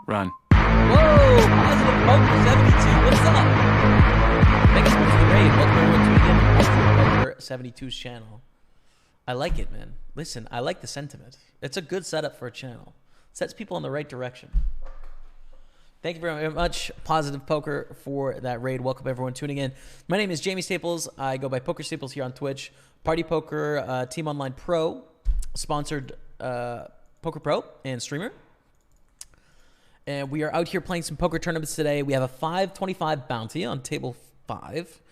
Run. Whoa! Positive Poker 72. What's up? Thanks so much for the raid. Welcome everyone to the Positive Poker 72's channel. I like it, man. Listen, I like the sentiment. It's a good setup for a channel. Sets people in the right direction. Thank you very much, Positive Poker, for that raid. Welcome everyone tuning in. My name is Jamie Staples. I go by Poker Staples here on Twitch. Party Poker Team Online Pro, sponsored Poker Pro and streamer. And we are out here playing some poker tournaments today. We have a 525 bounty on table 5.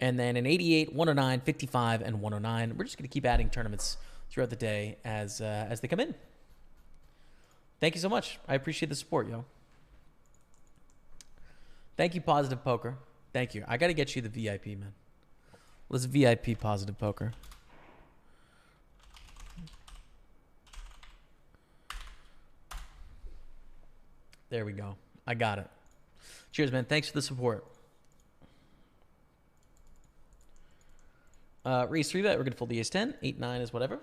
And then an 88, 109, 55, and 109. We're just going to keep adding tournaments throughout the day as they come in. Thank you so much. I appreciate the support, yo. Thank you, Positive Poker. Thank you. I got to get you the VIP, man. Let's VIP Positive Poker. There we go. I got it. Cheers, man. Thanks for the support. Raise 3-bet. We're going to fold the ace-10. 8-9 is whatever.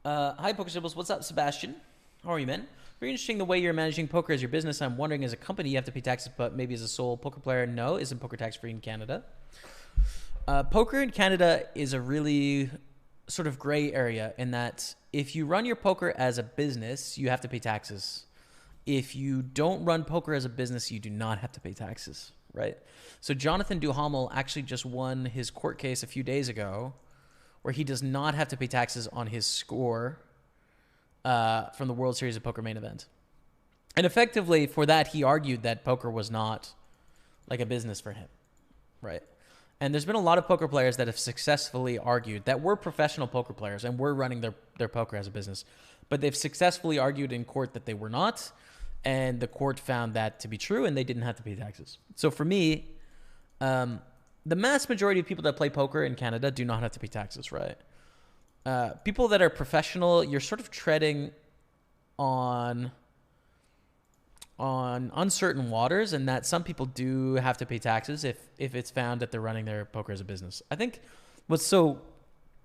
Hi, Poker Symbols. What's up, Sebastian? How are you, man? Very interesting the way you're managing poker as your business. I'm wondering, as a company, you have to pay taxes, but maybe as a sole poker player, no. Isn't poker tax-free in Canada? Poker in Canada is a really sort of gray area in that if you run your poker as a business, you have to pay taxes. If you don't run poker as a business, you do not have to pay taxes, right? So Jonathan Duhamel actually just won his court case a few days ago where he does not have to pay taxes on his score from the World Series of Poker main event. And effectively, for that, he argued that poker was not like a business for him, right? And there's been a lot of poker players that have successfully argued that we're professional poker players and we're running their poker as a business. But they've successfully argued in court that they were not, and the court found that to be true, and they didn't have to pay taxes. So for me, the mass majority of people that play poker in Canada do not have to pay taxes, right? People that are professional, you're sort of treading on uncertain waters, and that some people do have to pay taxes if it's found that they're running their poker as a business. I think what's so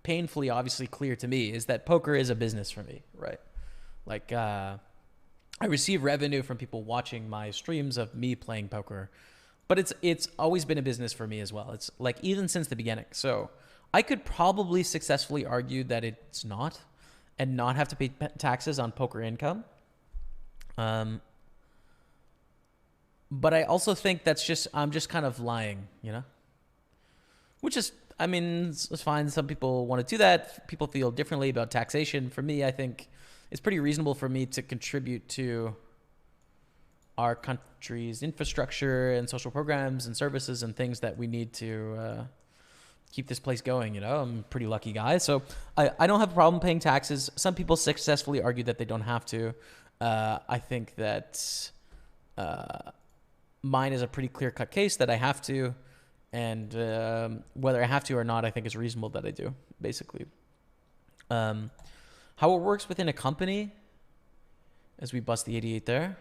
painfully obviously clear to me is that poker is a business for me, right? Like I receive revenue from people watching my streams of me playing poker, but it's always been a business for me as well. It's like even since the beginning. So I could probably successfully argue that it's not, and not have to pay taxes on poker income. But I also think I'm just kind of lying, you know? Which is, I mean, it's fine. Some people want to do that. People feel differently about taxation. For me, I think it's pretty reasonable for me to contribute to our country's infrastructure and social programs and services and things that we need to keep this place going, you know? I'm a pretty lucky guy. So I don't have a problem paying taxes. Some people successfully argue that they don't have to. I think that mine is a pretty clear-cut case that I have to, and whether I have to or not, I think it's reasonable that I do, basically. How it works within a company, as we bust the 88 there.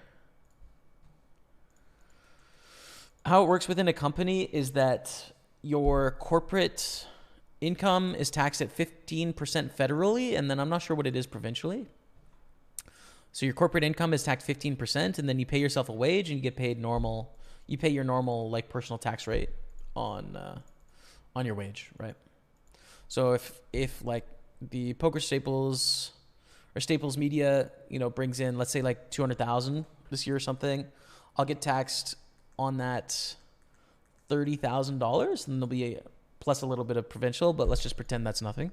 How it works within a company is that your corporate income is taxed at 15% federally, and then I'm not sure what it is provincially. So your corporate income is taxed 15%, and then you pay yourself a wage, and you get paid normal. You pay your normal like personal tax rate on your wage, right? So if like the Poker Staples or Staples Media, you know, brings in, let's say like 200,000 this year or something, I'll get taxed on that $30,000, and there'll be plus a little bit of provincial, but let's just pretend that's nothing.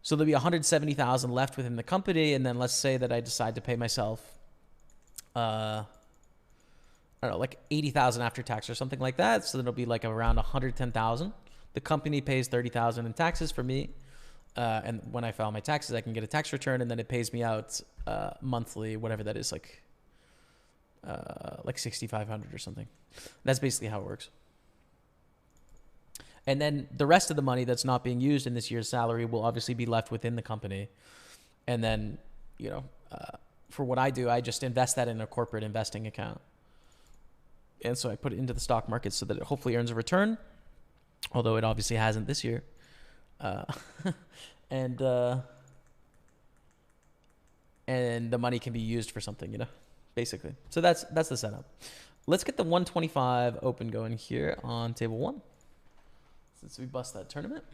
So there'll be 170,000 left within the company, and then let's say that I decide to pay myself, I don't know, like 80,000 after tax or something like that. So then it'll be like around 110,000. The company pays 30,000 in taxes for me, and when I file my taxes, I can get a tax return, and then it pays me out monthly, whatever that is, like 6,500 or something. That's basically how it works. And then the rest of the money that's not being used in this year's salary will obviously be left within the company. And then, you know, for what I do, I just invest that in a corporate investing account. And so I put it into the stock market so that it hopefully earns a return. although it obviously hasn't this year. Uh, and the money can be used for something, you know, basically. So that's the setup. Let's get the 125 open going here on table 1, since we bust that tournament.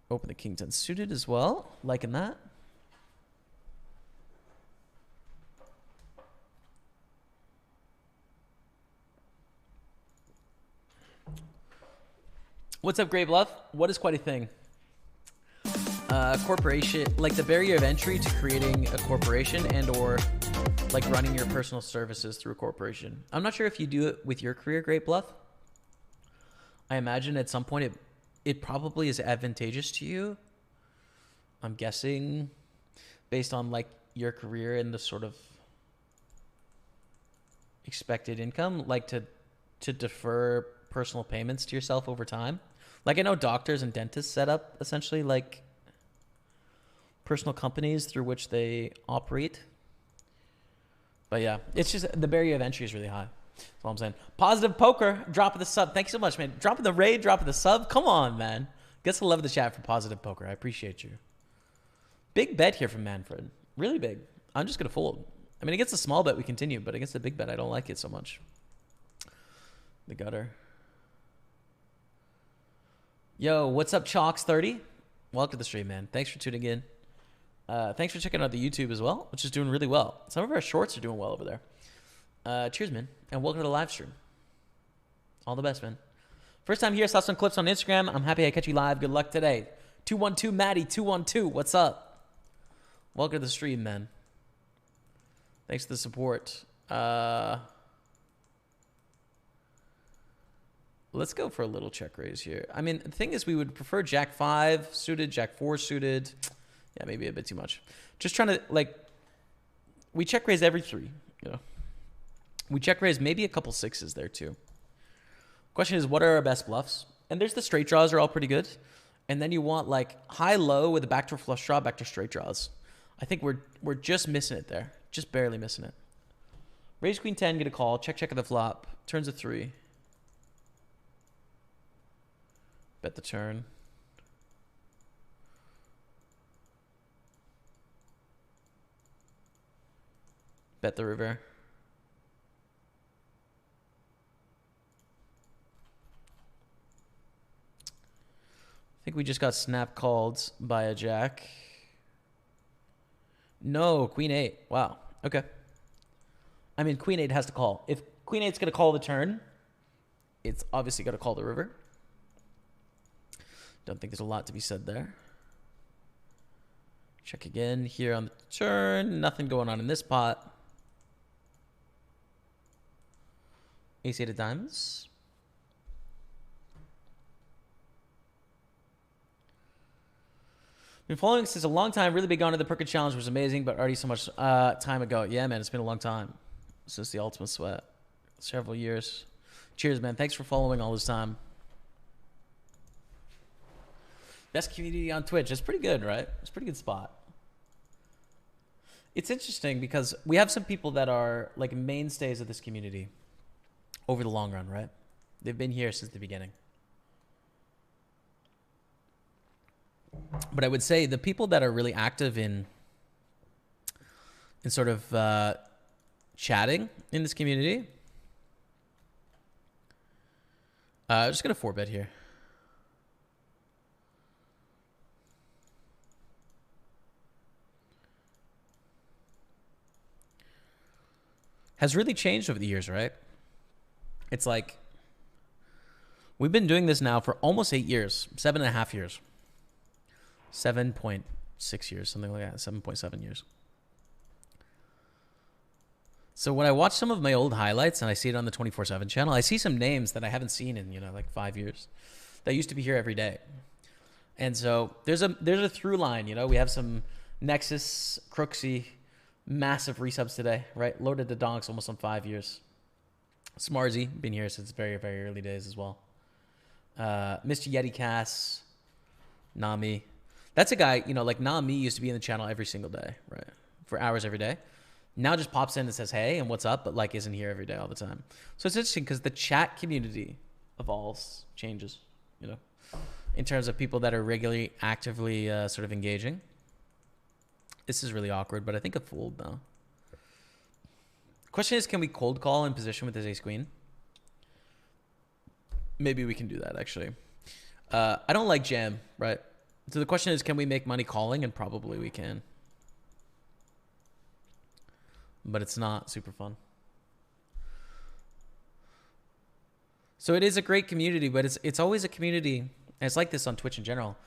Open the king 10 suited as well, liking that. What's up, Grey Bluff? What is quite a thing? Corporation, like the barrier of entry to creating a corporation and or like running your personal services through a corporation. I'm not sure if you do it with your career, Great Bluff. I imagine at some point it probably is advantageous to you. I'm guessing based on like your career and the sort of expected income, like to defer personal payments to yourself over time. Like I know doctors and dentists set up essentially like personal companies through which they operate. But yeah, it's just the barrier of entry is really high. That's all I'm saying. Positive Poker, dropping the sub. Thank you so much, man. Dropping the raid, dropping the sub. Come on, man. Guess I love the chat for Positive Poker. I appreciate you. Big bet here from Manfred. Really big. I'm just going to fold. I mean, against a small bet, we continue. But against the big bet, I don't like it so much. The gutter. Yo, what's up, Chalks30? Welcome to the stream, man. Thanks for tuning in. Thanks for checking out the YouTube as well, which is doing really well. Some of our shorts are doing well over there. Cheers, man, and welcome to the live stream. All the best, man. First time here, saw some clips on Instagram. I'm happy I catch you live. Good luck today. 212 Maddie, 212. What's up? Welcome to the stream, man. Thanks for the support. Let's go for a little check raise here. I mean, the thing is, we would prefer Jack 5 suited, Jack 4 suited. Yeah, maybe a bit too much. Just trying to, like, we check raise every 3, you know. We check raise maybe a couple 6s there, too. Question is, what are our best bluffs? And there's the straight draws are all pretty good. And then you want, like, high-low with a backdoor flush draw, backdoor straight draws. I think we're just missing it there. Just barely missing it. Raise queen 10, get a call. Check at the flop. Turns a 3. Bet the turn. Bet the river. I think we just got snap called by a jack. No, queen 8. Wow. Okay. I mean, queen 8 has to call. If queen 8's going to call the turn, it's obviously got to call the river. Don't think there's a lot to be said there. Check again here on the turn. Nothing going on in this pot. Ace 8 of diamonds. Been following since a long time. Really big on it. The Perkins Challenge was amazing, but already so much time ago. Yeah, man, it's been a long time since the Ultimate Sweat. Several years. Cheers, man. Thanks for following all this time. Best community on Twitch. It's pretty good, right? It's a pretty good spot. It's interesting because we have some people that are like mainstays of this community over the long run, right? They've been here since the beginning. But I would say the people that are really active in sort of chatting in this community, I'm just going to 4-bet here. Has really changed over the years, right? It's like we've been doing this now for almost 8 years, 7.5 years. 7.6 years, something like that, 7.7 years. So when I watch some of my old highlights and I see it on the 24/7 channel, I see some names that I haven't seen in, like 5 years that used to be here every day. And so there's a through line, we have some Nexus, Crooksy, massive resubs today, right? Loaded the donks almost on 5 years. Smarzy, been here since very, very early days as well. Mr. Yeti Cass, Nami. That's a guy, like Nami used to be in the channel every single day, right? For hours every day. Now just pops in and says, hey, and what's up, but like isn't here every day all the time. So it's interesting because the chat community evolves, changes, in terms of people that are regularly, actively sort of engaging. This is really awkward, but I think I fooled now. Question is, can we cold call in position with his ace queen? Maybe we can do that, actually. I don't like jam, right? So the question is, can we make money calling? And probably we can. But it's not super fun. So it is a great community, but it's always a community, and it's like this on Twitch in general,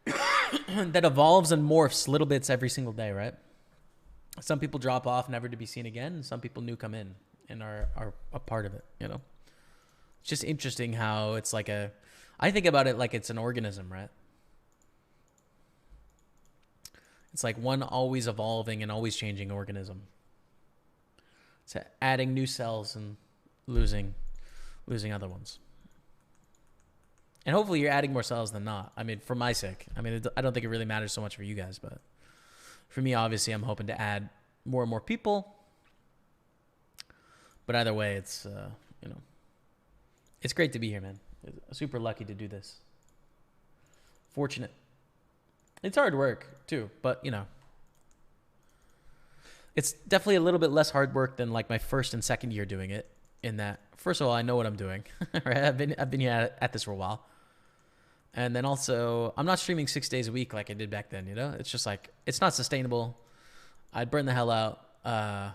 that evolves and morphs little bits every single day, right? Some people drop off, never to be seen again, and some people new come in and are a part of it, It's just interesting how it's like I think about it like it's an organism, right? It's like one always evolving and always changing organism. It's adding new cells and losing other ones. And hopefully you're adding more cells than not. I mean, for my sake. I mean, I don't think it really matters so much for you guys, but for me, obviously, I'm hoping to add more and more people. But either way, it's, it's great to be here, man. Super lucky to do this. Fortunate. It's hard work too, but it's definitely a little bit less hard work than like my first and second year doing it. In that, first of all, I know what I'm doing. Right? I've been here at this for a while, and then also I'm not streaming 6 days a week like I did back then. It's just like it's not sustainable. I'd burn the hell out. I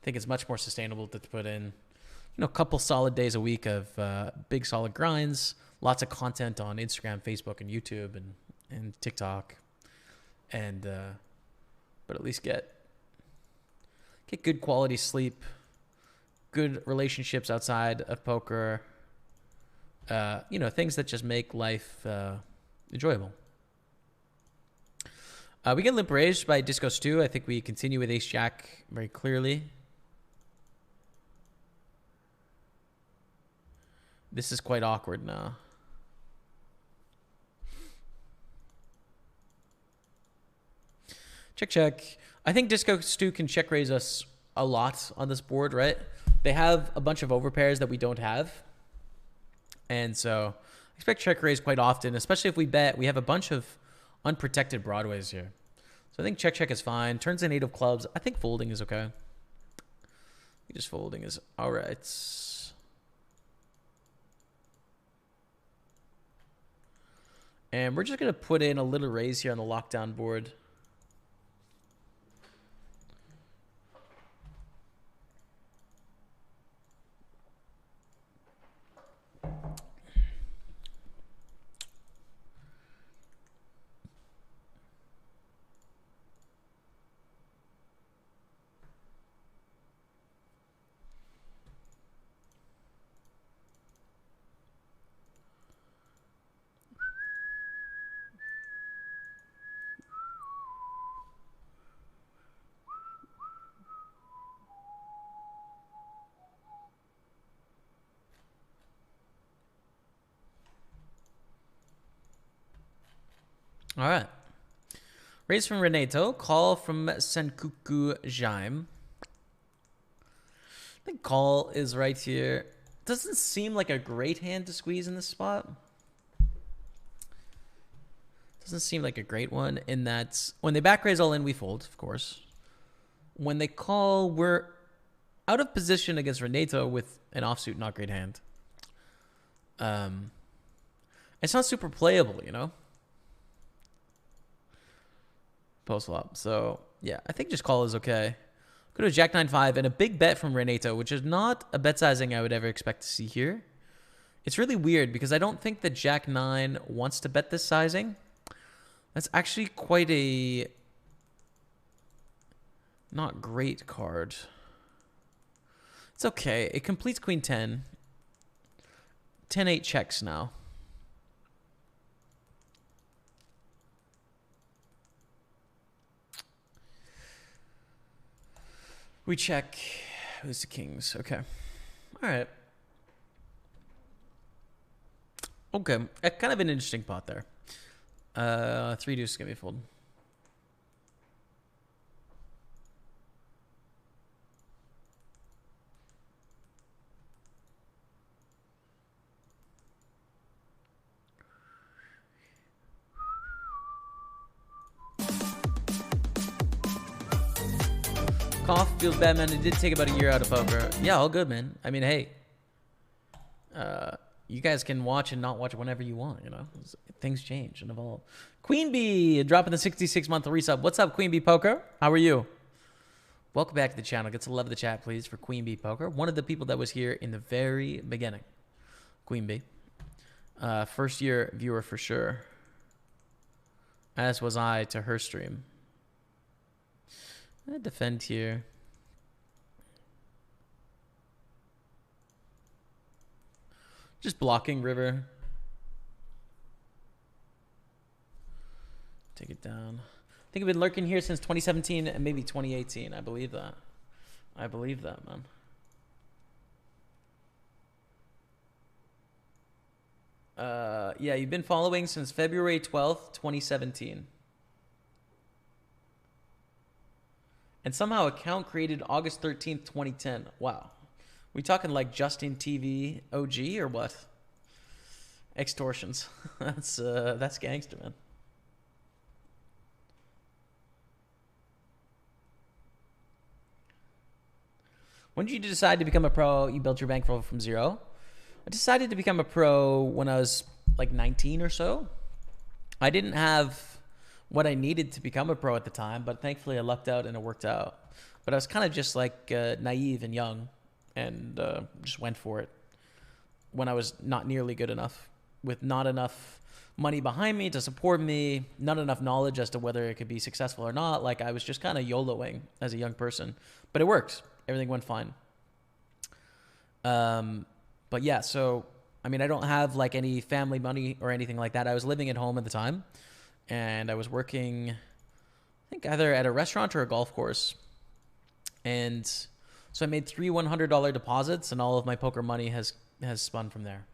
think it's much more sustainable to put in, a couple solid days a week of big solid grinds, lots of content on Instagram, Facebook, and YouTube, and TikTok, and but at least get good quality sleep, good relationships outside of poker, things that just make life enjoyable. We get limp raised by Disco Stew. I think we continue with Ace Jack very clearly. This is quite awkward now. Check, check. I think Disco Stew can check raise us a lot on this board, right? They have a bunch of overpairs that we don't have. And so I expect check raise quite often, especially if we bet. We have a bunch of unprotected broadways here. So I think check is fine. Turns in 8 of clubs. I think folding is okay. Just folding is all right. And we're just going to put in a little raise here on the lockdown board. All right. Raise from Renato. Call from Senkuku Jaime. I think call is right here. Doesn't seem like a great hand to squeeze in this spot. Doesn't seem like a great one in that when they back raise all in, we fold, of course. When they call, we're out of position against Renato with an offsuit not great hand. It's not super playable, Post flop. So yeah, I think just call is okay. Go to Jack 9-5 and a big bet from Renato, which is not a bet sizing I would ever expect to see here. It's really weird because I don't think that Jack 9 wants to bet this sizing. That's actually quite a not great card. It's okay. It completes Queen 10. 10-8 checks now. We check. Who's the kings? Okay. All right. Okay. Kind of an interesting pot there. Three deuce is gonna be fold. Cough feels bad, man. It did take about a year out of poker. Yeah, all good, man. I mean, hey, you guys can watch and not watch whenever you want, you know? Things change and evolve. Queen Bee dropping the 66-month resub. What's up, Queen Bee Poker? How are you? Welcome back to the channel. Get to love the chat, please, for Queen Bee Poker. One of the people that was here in the very beginning. Queen Bee. First year viewer for sure. As was I to her stream. I defend here. Just blocking river. Take it down. I think I've been lurking here since 2017 and maybe 2018. I believe that. I believe that, man. Yeah, you've been following since February 12th, 2017. And somehow account created August 13th, 2010. Wow. We talking like Justin TV OG or what? Extortions. That's gangster, man. When did you decide to become a pro? You built your bankroll from zero. I decided to become a pro when I was like 19 or so. I didn't have what I needed to become a pro at the time, but thankfully I lucked out and it worked out. But I was kind of just like naive and young and just went for it when I was not nearly good enough, with not enough money behind me to support me, not enough knowledge as to whether it could be successful or not. Like I was just kind of YOLOing as a young person, but it worked. Everything went fine. But yeah, so, I mean, I don't have like any family money or anything like that. I was living at home at the time and I was working, I think either at a restaurant or a golf course. And so I made three $100 deposits and all of my poker money has spun from there,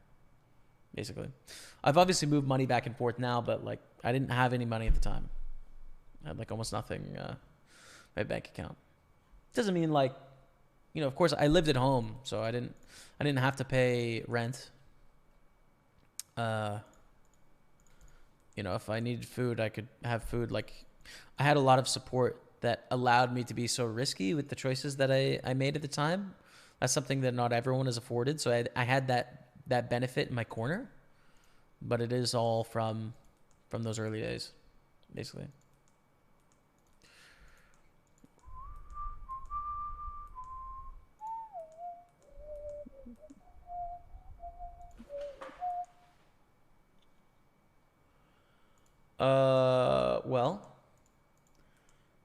basically. I've obviously moved money back and forth now, but like I didn't have any money at the time. I had like almost nothing in my bank account. Doesn't mean like, you know, of course I lived at home, so I didn't have to pay rent. You know, if I needed food, I could have food. Like I had a lot of support that allowed me to be so risky with the choices that I made at the time. That's something that not everyone is afforded. So I had that benefit in my corner, but it is all from those early days, basically. Well,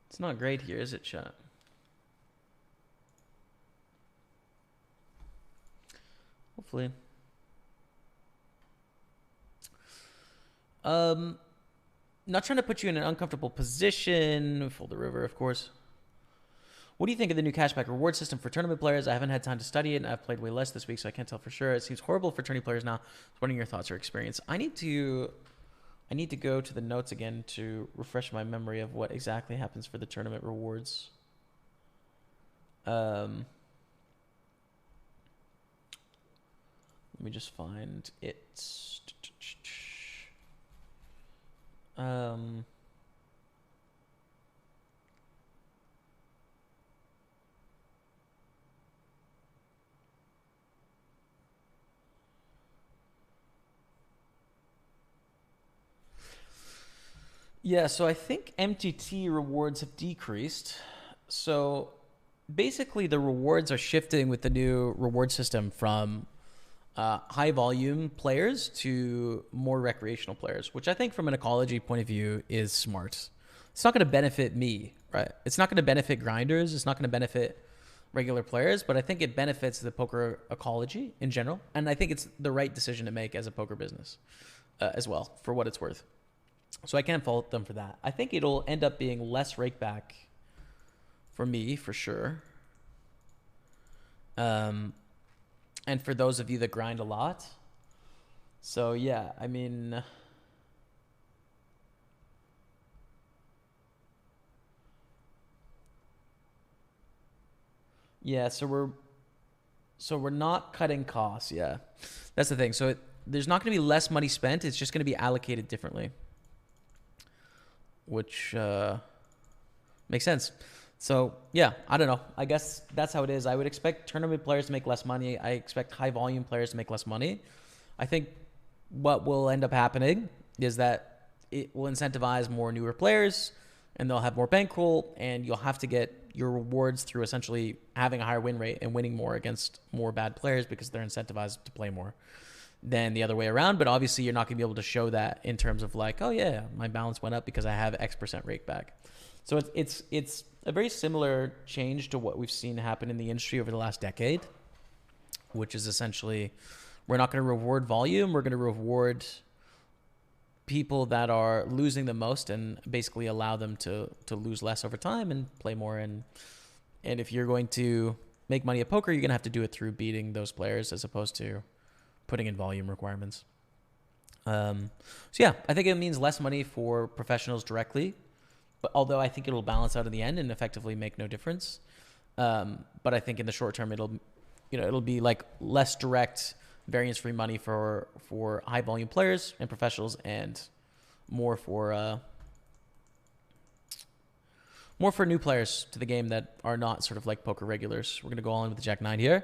it's not great here, is it, chat? Hopefully. Not trying to put you in an uncomfortable position. Fold the river, of course. What do you think of the new cashback reward system for tournament players? I haven't had time to study it, and I've played way less this week, so I can't tell for sure. It seems horrible for tourney players now. I was wondering your thoughts or experience. I need to go to the notes again to refresh my memory of what exactly happens for the tournament rewards. Let me just find it. Yeah, so I think MTT rewards have decreased. So basically the rewards are shifting with the new reward system from high volume players to more recreational players, which I think from an ecology point of view is smart. It's not going to benefit me, right? It's not going to benefit grinders. It's not going to benefit regular players, but I think it benefits the poker ecology in general. And I think it's the right decision to make as a poker business as well, for what it's worth. So I can't fault them for that. I think it'll end up being less rakeback for me, for sure. And for those of you that grind a lot. So yeah, I mean, Yeah, so we're not cutting costs. Yeah, that's the thing. So there's not going to be less money spent. It's just going to be allocated differently, which makes sense. So yeah, I don't know. I guess that's how it is. I would expect tournament players to make less money. I expect high volume players to make less money. I think what will end up happening is that it will incentivize more newer players, and they'll have more bankroll, and you'll have to get your rewards through essentially having a higher win rate and winning more against more bad players because they're incentivized to play more than the other way around. But obviously you're not going to be able to show that in terms of like, oh yeah, my balance went up because I have X% rake back. So it's a very similar change to what we've seen happen in the industry over the last decade, which is essentially we're not going to reward volume. We're going to reward people that are losing the most and basically allow them to lose less over time and play more. And if you're going to make money at poker, you're going to have to do it through beating those players as opposed to putting in volume requirements. So yeah, I think it means less money for professionals directly, but although I think it'll balance out in the end and effectively make no difference. But I think in the short term, it'll be like less direct variance-free money for high volume players and professionals, and more for new players to the game that are not sort of like poker regulars. We're gonna go all in with the Jack 9 here.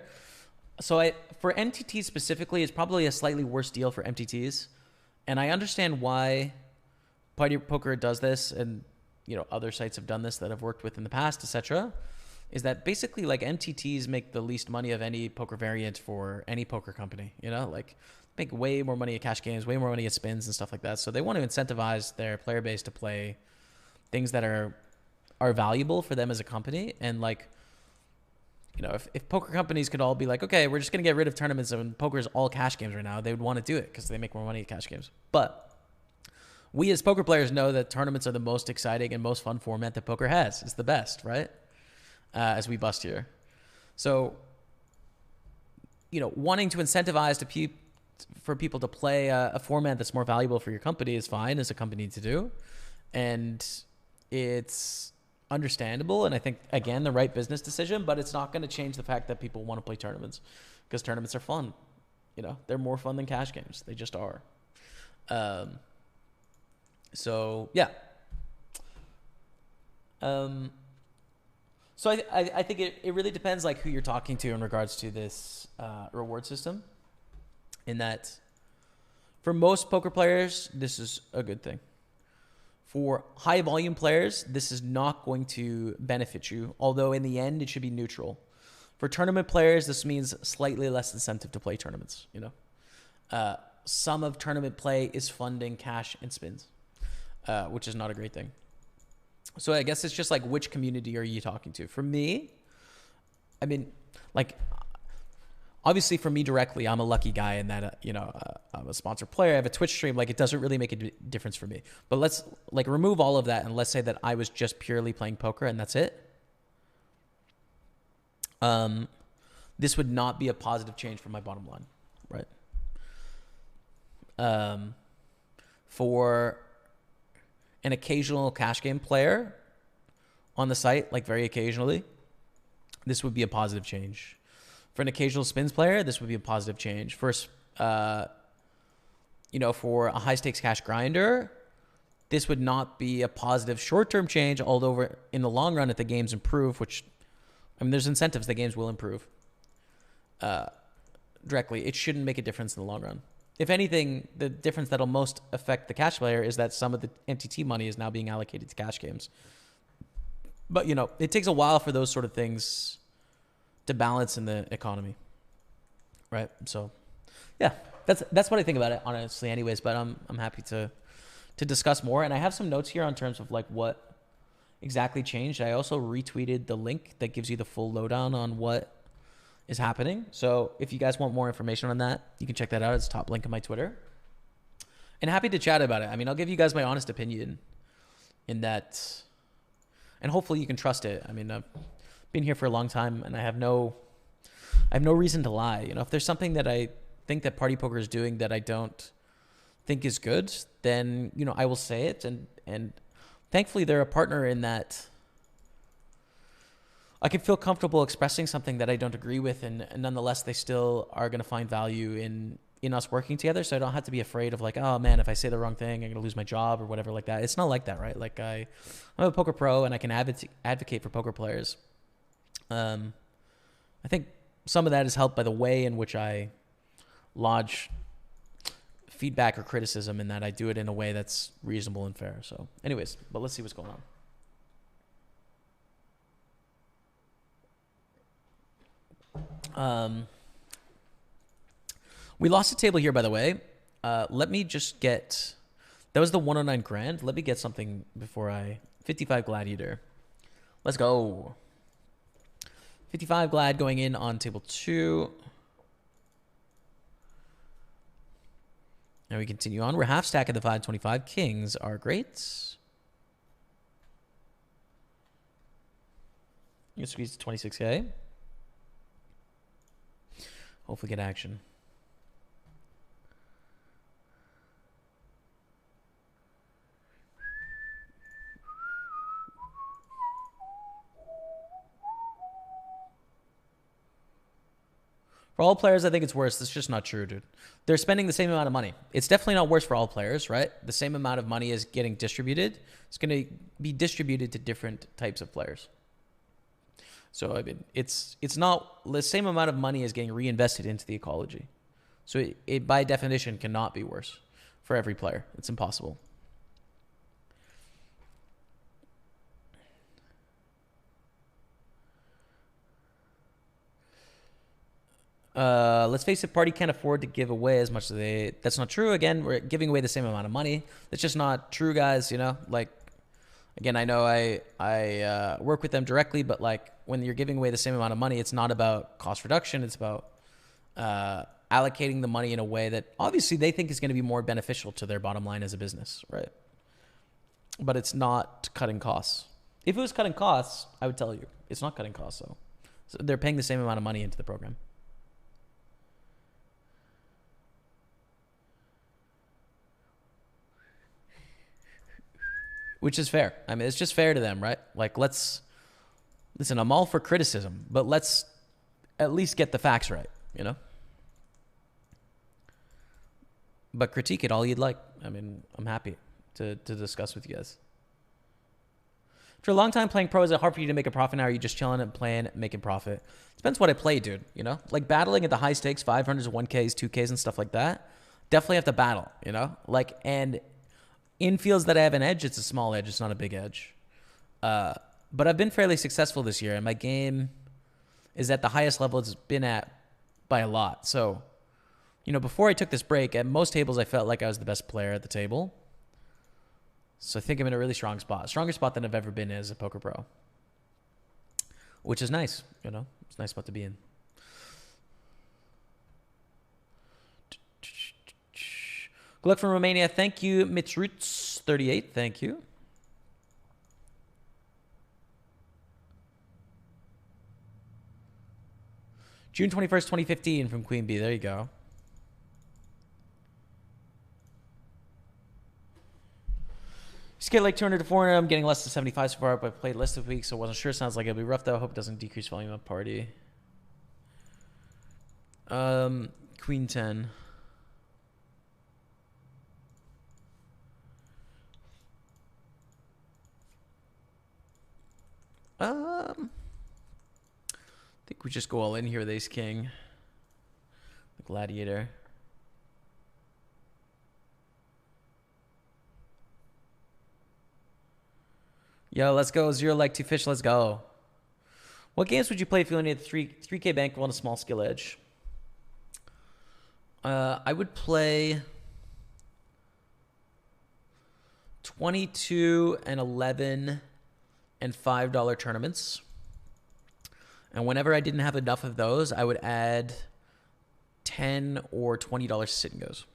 So for MTTs specifically, it's probably a slightly worse deal for MTTs, and I understand why Party Poker does this, and other sites have done this that I've worked with in the past, etc. Is that basically like MTTs make the least money of any poker variant for any poker company, like make way more money at cash games, way more money at spins and stuff like that. So they want to incentivize their player base to play things that are valuable for them as a company. And like, if poker companies could all be like, okay, we're just going to get rid of tournaments and poker is all cash games right now, they would want to do it because they make more money at cash games. But we as poker players know that tournaments are the most exciting and most fun format that poker has. It's the best, right? As we bust here. So, wanting to incentivize for people to play a format that's more valuable for your company is fine as a company to do. And it's understandable. And I think, again, the right business decision, but it's not going to change the fact that people want to play tournaments because tournaments are fun. They're more fun than cash games. They just are. So, yeah. So I think it really depends like who you're talking to in regards to this reward system, in that for most poker players, this is a good thing. For high volume players, this is not going to benefit you, although in the end, it should be neutral. For tournament players, this means slightly less incentive to play tournaments. Some of tournament play is funding cash and spins, which is not a great thing. So I guess it's just like, which community are you talking to? For me, I mean, like, obviously for me directly, I'm a lucky guy in that, I'm a sponsored player. I have a Twitch stream. Like, it doesn't really make a difference for me. But let's like remove all of that. And let's say that I was just purely playing poker and that's it. This would not be a positive change for my bottom line, right? For an occasional cash game player on the site, like very occasionally, this would be a positive change. For an occasional spins player, this would be a positive change. For a high stakes cash grinder, this would not be a positive short-term change, although in the long run, if the games improve, which, there's incentives, the games will improve directly. It shouldn't make a difference in the long run. If anything, the difference that'll most affect the cash player is that some of the MTT money is now being allocated to cash games. But, it takes a while for those sort of things to balance in the economy, right? So, yeah, that's what I think about it, honestly, anyways. But I'm happy to discuss more. And I have some notes here on terms of like what exactly changed. I also retweeted the link that gives you the full lowdown on what is happening. So if you guys want more information on that, you can check that out. It's top link in my Twitter. And happy to chat about it. I'll give you guys my honest opinion in that, and hopefully you can trust it. I've been here for a long time and I have no reason to lie. If there's something that I think that Party Poker is doing that I don't think is good, then, I will say it. And thankfully they're a partner in that I can feel comfortable expressing something that I don't agree with, and nonetheless, they still are going to find value in us working together. So I don't have to be afraid of like, oh man, if I say the wrong thing, I'm going to lose my job or whatever like that. It's not like that, right? Like I'm a poker pro and I can advocate for poker players. I think some of that is helped by the way in which I lodge feedback or criticism, in that I do it in a way that's reasonable and fair. So anyways, but let's see what's going on. We lost a table here, by the way. Let me just get, that was the 109 grand. Let me get something before 55 Gladiator. Let's go. 55 Glad going in on table 2. Now we continue on. We're half stack at the 525. Kings are great. You can squeeze to 26K. Hopefully get action. For all players, I think it's worse. That's just not true, dude. They're spending the same amount of money. It's definitely not worse for all players, right? The same amount of money is getting distributed. It's going to be distributed to different types of players. So, I mean, it's not the same amount of money is getting reinvested into the ecology. So it by definition cannot be worse for every player. It's impossible. Let's face it, party can't afford to give away as much as they. That's not true. Again, we're giving away the same amount of money. That's just not true, guys. You know, like, again, I know I work with them directly, but like when you're giving away the same amount of money, it's not about cost reduction. It's about allocating the money in a way that obviously they think is going to be more beneficial to their bottom line as a business, right? But it's not cutting costs. If it was cutting costs, I would tell you. It's not cutting costs, though. So they're paying the same amount of money into the program. Which is fair. I mean, it's just fair to them, right? Like, listen, I'm all for criticism, but let's at least get the facts right, you know? But critique it all you'd like. I mean, I'm happy to discuss with you guys. For a long time playing pro, is it hard for you to make a profit now? Or are you just chilling and playing, making profit? Depends what I play, dude, you know? Like battling at the high stakes, 500s, 1Ks, 2Ks and stuff like that, definitely have to battle, you know? Like, and in fields that I have an edge, it's a small edge. It's not a big edge. But I've been fairly successful this year, and my game is at the highest level it's been at by a lot. So, you know, before I took this break, at most tables, I felt like I was the best player at the table. So I think I'm in a really strong spot. Stronger spot than I've ever been as a poker pro. Which is nice, you know? It's a nice spot to be in. Good luck from Romania. Thank you, Mitroots38. Thank you. June 21st, 2015 from Queen Bee. There you go. Just get like 200 to 400. I'm getting less than 75 so far, but I played less of weeks, so I wasn't sure. Sounds like it'll be rough, though. I hope it doesn't decrease volume of party. Queen 10. I think we just go all in here with Ace King. The Gladiator. Yo, let's go. Zero like two fish. Let's go. What games would you play if you only had 3K bankroll and a small skill edge? I would play 22 and 11 and $5 tournaments. And whenever I didn't have enough of those, I would add $10 or $20 sit and goes.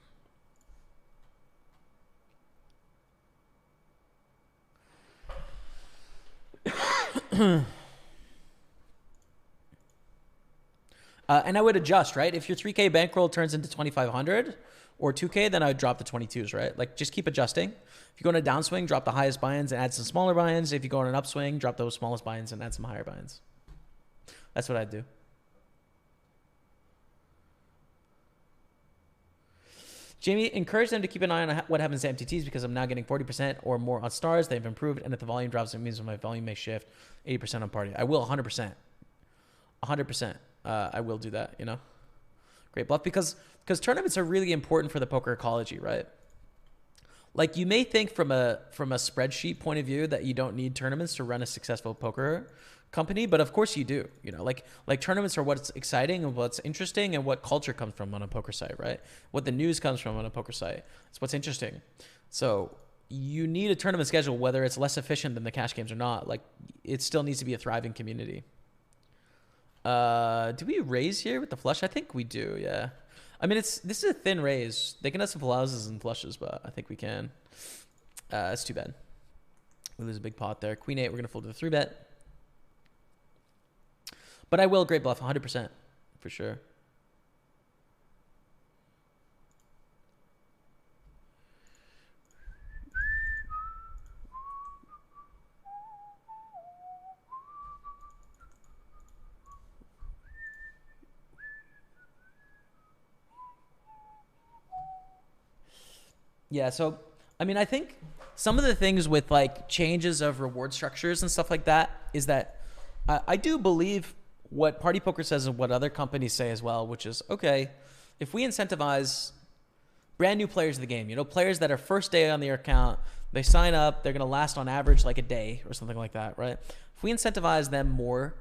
And I would adjust, right? If your 3K bankroll turns into 2,500 or 2K, then I would drop the 22s, right? Like, just keep adjusting. If you go on a downswing, drop the highest buy-ins and add some smaller buy-ins. If you go on an upswing, drop those smallest buy-ins and add some higher buy-ins. That's what I'd do. Jamie, encourage them to keep an eye on what happens to MTTs because I'm now getting 40% or more on stars. They've improved, and if the volume drops, it means my volume may shift 80% on party. I will 100%. 100%. I will do that, you know? Great bluff because tournaments are really important for the poker ecology, right? Like you may think from a spreadsheet point of view that you don't need tournaments to run a successful poker company, but of course you do. You know, like tournaments are what's exciting and what's interesting and what culture comes from on a poker site, right? What the news comes from on a poker site. It's what's interesting. So you need a tournament schedule, whether it's less efficient than the cash games or not. Like it still needs to be a thriving community. Do we raise here with the flush? I think we do. Yeah. I mean, this is a thin raise. They can have some full houses and flushes, but I think we can. It's too bad. We lose a big pot there. Queen 8, we're going to fold to the 3-bet. But I will great bluff 100% for sure. Yeah, so, I mean, I think some of the things with like changes of reward structures and stuff like that is that I do believe what Party Poker says and what other companies say as well, which is, okay, if we incentivize brand new players of the game, you know, players that are first day on their account, they sign up, they're going to last on average like a day or something like that, right? If we incentivize them more,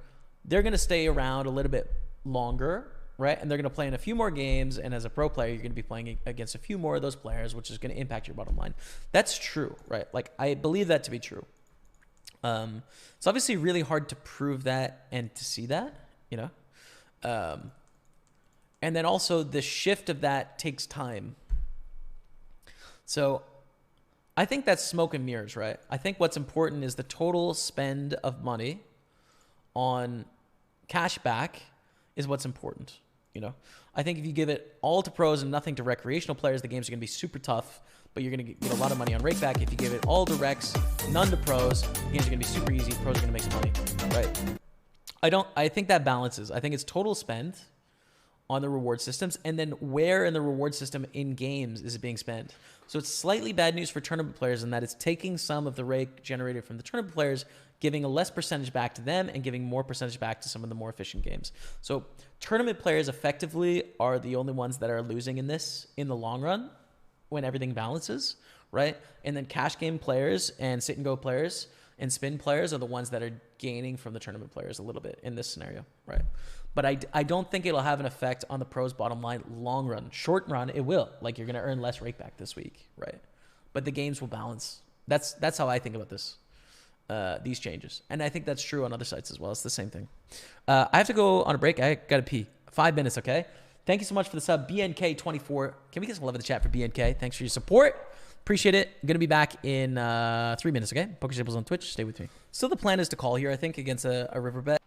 they're going to stay around a little bit longer, right? And they're going to play in a few more games. And as a pro player, you're going to be playing against a few more of those players, which is going to impact your bottom line. That's true, right? Like I believe that to be true. It's obviously really hard to prove that and to see that, you know? And then also the shift of that takes time. So I think that's smoke and mirrors, right? I think what's important is the total spend of money on cash back is what's important, you know? I think if you give it all to pros and nothing to recreational players, the games are going to be super tough, but you're going to get a lot of money on rake back. If you give it all to recs, none to pros, the games are going to be super easy. Pros are going to make some money, right? I think that balances. I think it's total spend on the reward systems, and then where in the reward system in games is it being spent. So it's slightly bad news for tournament players in that it's taking some of the rake generated from the tournament players, giving a less percentage back to them and giving more percentage back to some of the more efficient games. So tournament players effectively are the only ones that are losing in this in the long run when everything balances, right? And then cash game players and sit and go players and spin players are the ones that are gaining from the tournament players a little bit in this scenario, right? But I don't think it'll have an effect on the pros' bottom line long run. Short run, it will. Like you're going to earn less rake back this week, right? But the games will balance. That's how I think about this, these changes. And I think that's true on other sites as well. It's the same thing. I have to go on a break. I got to pee. 5 minutes, okay? Thank you so much for the sub, BNK24. Can we get some love in the chat for BNK? Thanks for your support. Appreciate it. I'm going to be back in 3 minutes, okay? Poker Staples on Twitch. Stay with me. So the plan is to call here, I think, against a river bet.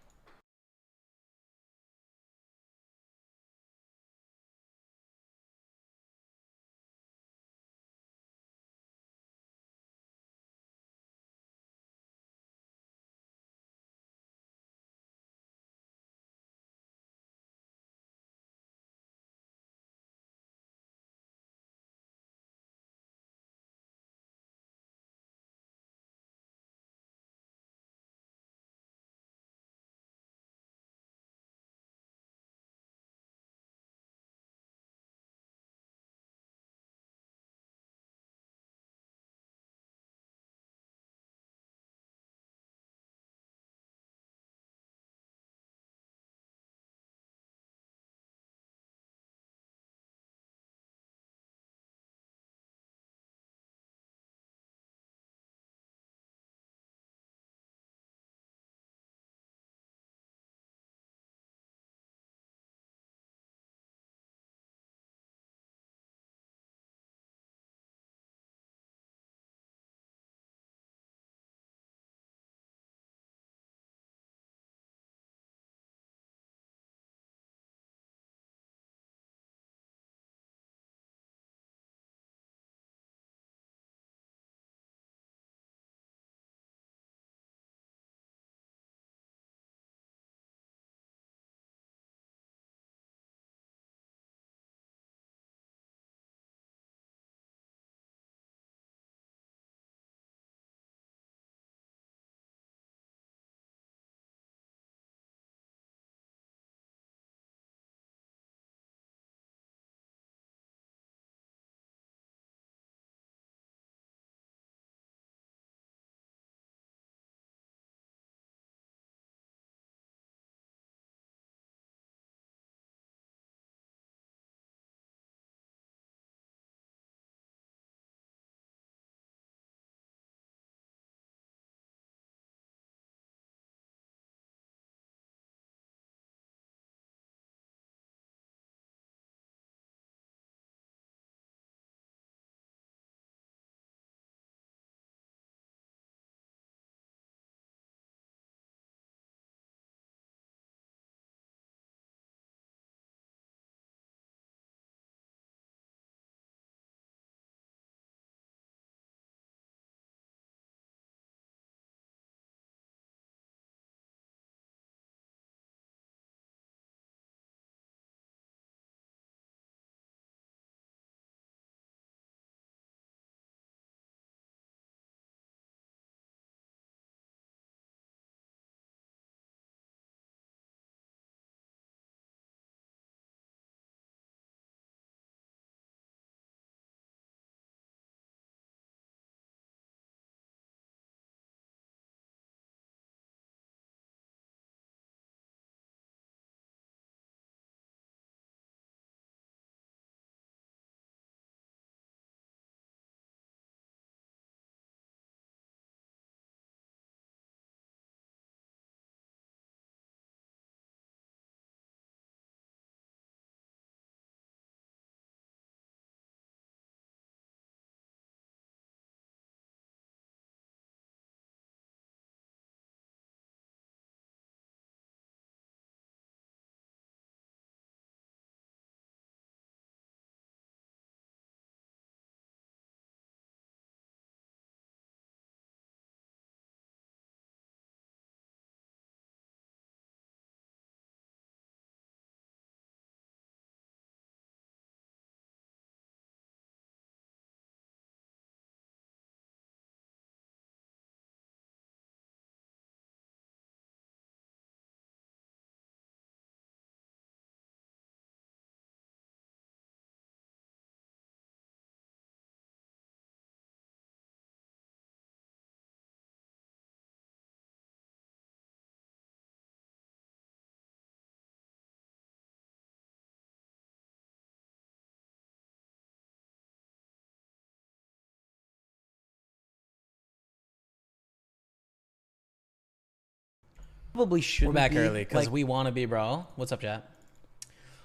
Probably shouldn't We're back be, early because like, we want to be, bro. What's up, chat?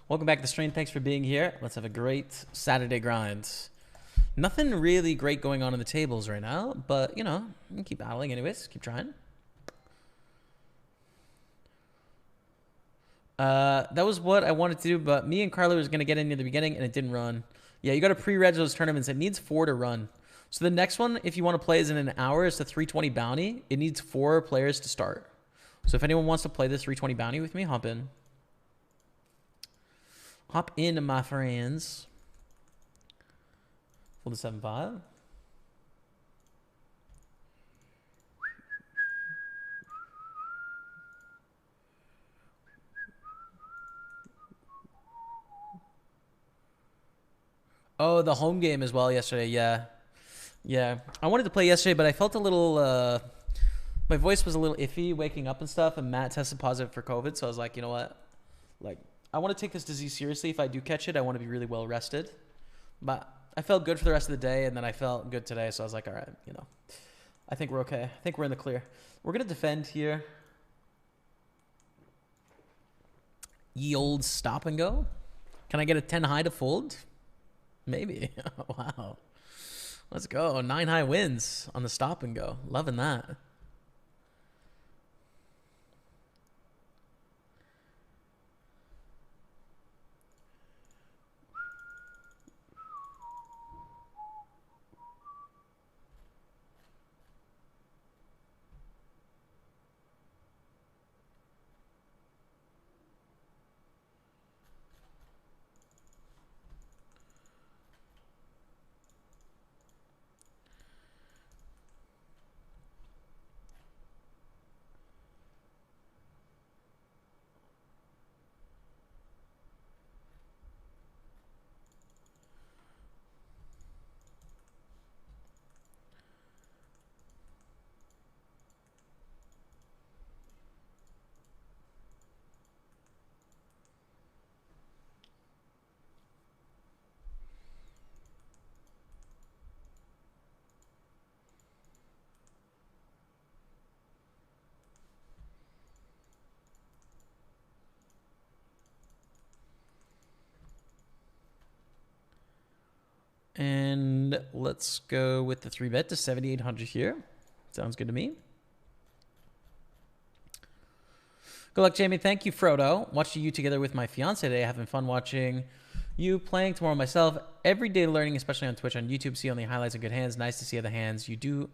welcome back to the stream. Thanks for being here. Let's have a great Saturday grind. Nothing really great going on in the tables right now, but, you know, we can keep battling anyways. Keep trying. That was what I wanted to do, but me and Carla was going to get in near the beginning, and it didn't run. Yeah, you got to pre-reg those tournaments. It needs 4 to run. So the next one, if you want to play, is in an hour. It's the 320 bounty. It needs 4 players to start. So if anyone wants to play the 320 bounty with me, hop in. Hop in, my friends. Full to 7-5. Oh, the home game as well yesterday. Yeah. Yeah. I wanted to play yesterday, but I felt a little, my voice was a little iffy waking up and stuff, and Matt tested positive for COVID. So I was like, you know what? Like, I want to take this disease seriously. If I do catch it, I want to be really well rested. But I felt good for the rest of the day, and then I felt good today. So I was like, all right, you know, I think we're okay. I think we're in the clear. We're going to defend here. Ye old stop and go. Can I get a 10 high to fold? Maybe. Wow. Let's go. 9 high wins on the stop and go. Loving that. And let's go with the 3-bet to 7,800 here. Sounds good to me. Good luck, Jamie. Thank you, Frodo. Watching you together with my fiance today. Having fun watching you playing tomorrow myself. Everyday learning, especially on Twitch, on YouTube. See only highlights and good hands. Nice to see other hands. You do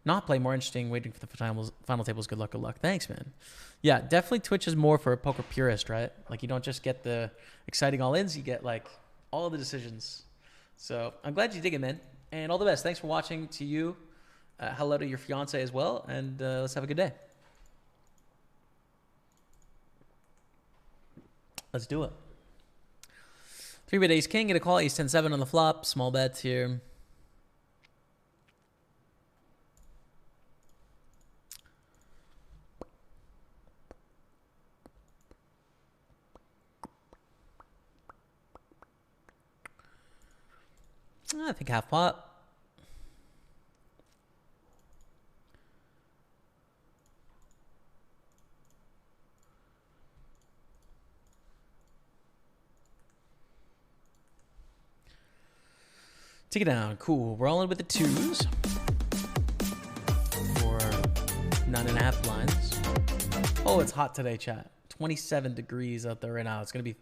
not play more interesting. Waiting for the final tables. Good luck, good luck. Thanks, man. Yeah, definitely Twitch is more for a poker purist, right? Like, you don't just get the exciting all-ins. You get, like, all the decisions. So I'm glad you dig it, man. And all the best. Thanks for watching to you. Hello to your fiance as well. And let's have a good day. Let's do it. 3-bet ace king. Get a call. Ace 10-7 on the flop. Small bets here. I think half pot. Take it down. Cool. We're all in with the 2s. For 9.5 blinds. Oh, it's hot today, chat. 27 degrees out there right now. It's going to be...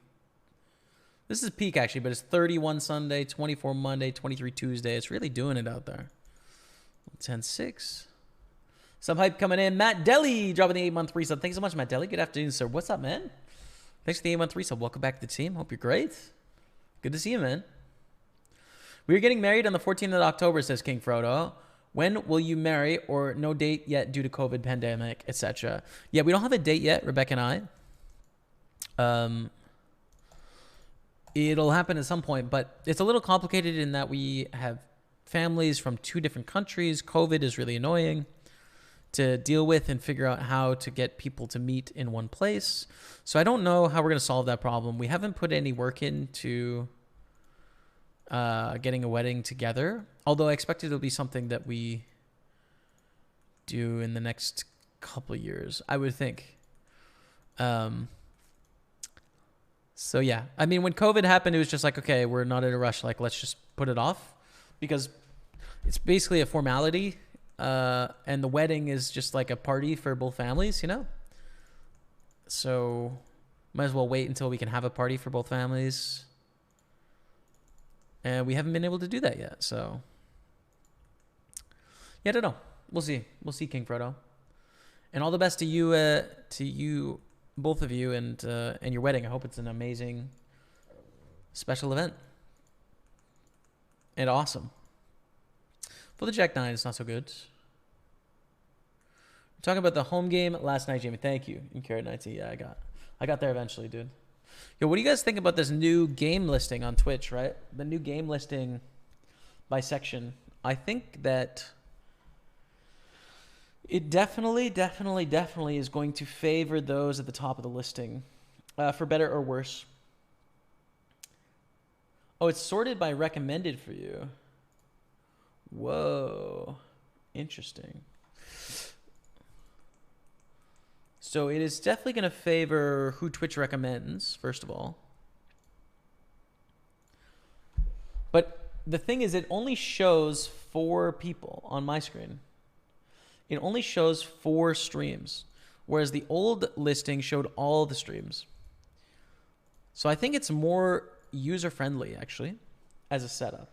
This is peak, actually, but it's 31 Sunday, 24 Monday, 23 Tuesday. It's really doing it out there. 10-6. Some hype coming in. Matt Deli dropping the 8-month resub. Thanks so much, Matt Deli. Good afternoon, sir. What's up, man? Thanks for the 8-month resub. Welcome back to the team. Hope you're great. Good to see you, man. We're getting married on the 14th of October, says King Frodo. When will you marry, or no date yet due to COVID pandemic, etc.? Yeah, we don't have a date yet, Rebecca and I. It'll happen at some point, but it's a little complicated in that we have families from 2 different countries. COVID is really annoying to deal with and figure out how to get people to meet in one place. So I don't know how we're going to solve that problem. We haven't put any work into getting a wedding together, although I expect it'll be something that we do in the next couple of years, I would think. Um, so yeah, I mean, when COVID happened, it was just like, okay, we're not in a rush. Like, let's just put it off because it's basically a formality. And the wedding is just like a party for both families, you know? So might as well wait until we can have a party for both families. And we haven't been able to do that yet. So yeah, I don't know. We'll see. We'll see, King Frodo. And all the best to you, both of you, and your wedding. I hope it's an amazing, special event. And awesome. For the Jack 9, it's not so good. We're talking about the home game last night, Jamie. Thank you. In Carrot 19. Yeah, I got there eventually, dude. Yo, what do you guys think about this new game listing on Twitch, right? The new game listing by section. I think that it definitely is going to favor those at the top of the listing, for better or worse. Oh, it's sorted by recommended for you. Whoa. Interesting. So it is definitely going to favor who Twitch recommends, first of all. But the thing is, it only shows 4 people on my screen. It only shows 4 streams, whereas the old listing showed all the streams. So I think it's more user-friendly, actually, as a setup.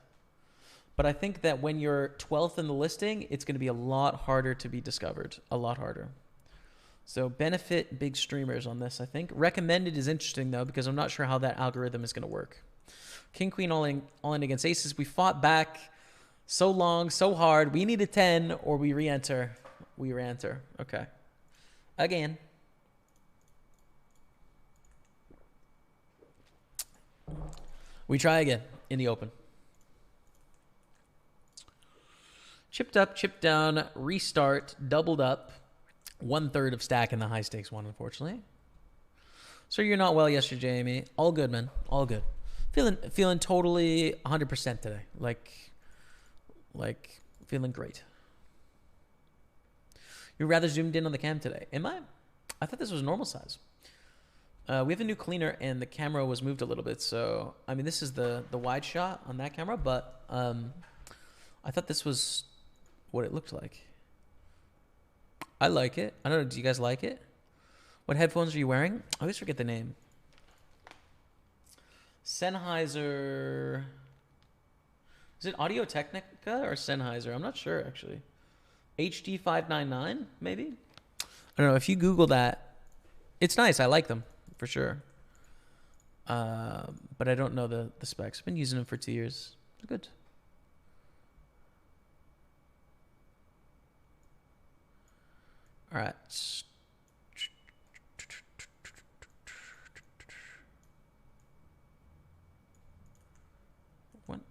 But I think that when you're 12th in the listing, it's going to be a lot harder to be discovered. A lot harder. So benefit big streamers on this, I think. Recommended is interesting, though, because I'm not sure how that algorithm is going to work. King, Queen, all in against aces. We fought back so long, so hard. We need a 10 or we re-enter. We re-enter. Okay. Again. We try again in the open. Chipped up, chipped down, restart, doubled up. 1/3 of stack in the high stakes one, unfortunately. So you're not well yesterday, Jamie. All good, man. All good. Feeling totally 100% today. Like feeling great. You're rather zoomed in on the cam today. Am I? I thought this was normal size. We have a new cleaner and the camera was moved a little bit. So, I mean, this is the wide shot on that camera, but I thought this was what it looked like. I like it. I don't know. Do you guys like it? What headphones are you wearing? I always forget the name. Sennheiser. Is it Audio Technica or Sennheiser? I'm not sure, actually. HD 599, maybe? I don't know. If you Google that, it's nice. I like them, for sure. But I don't know the specs. I've been using them for 2 years. They're good. All right. What? I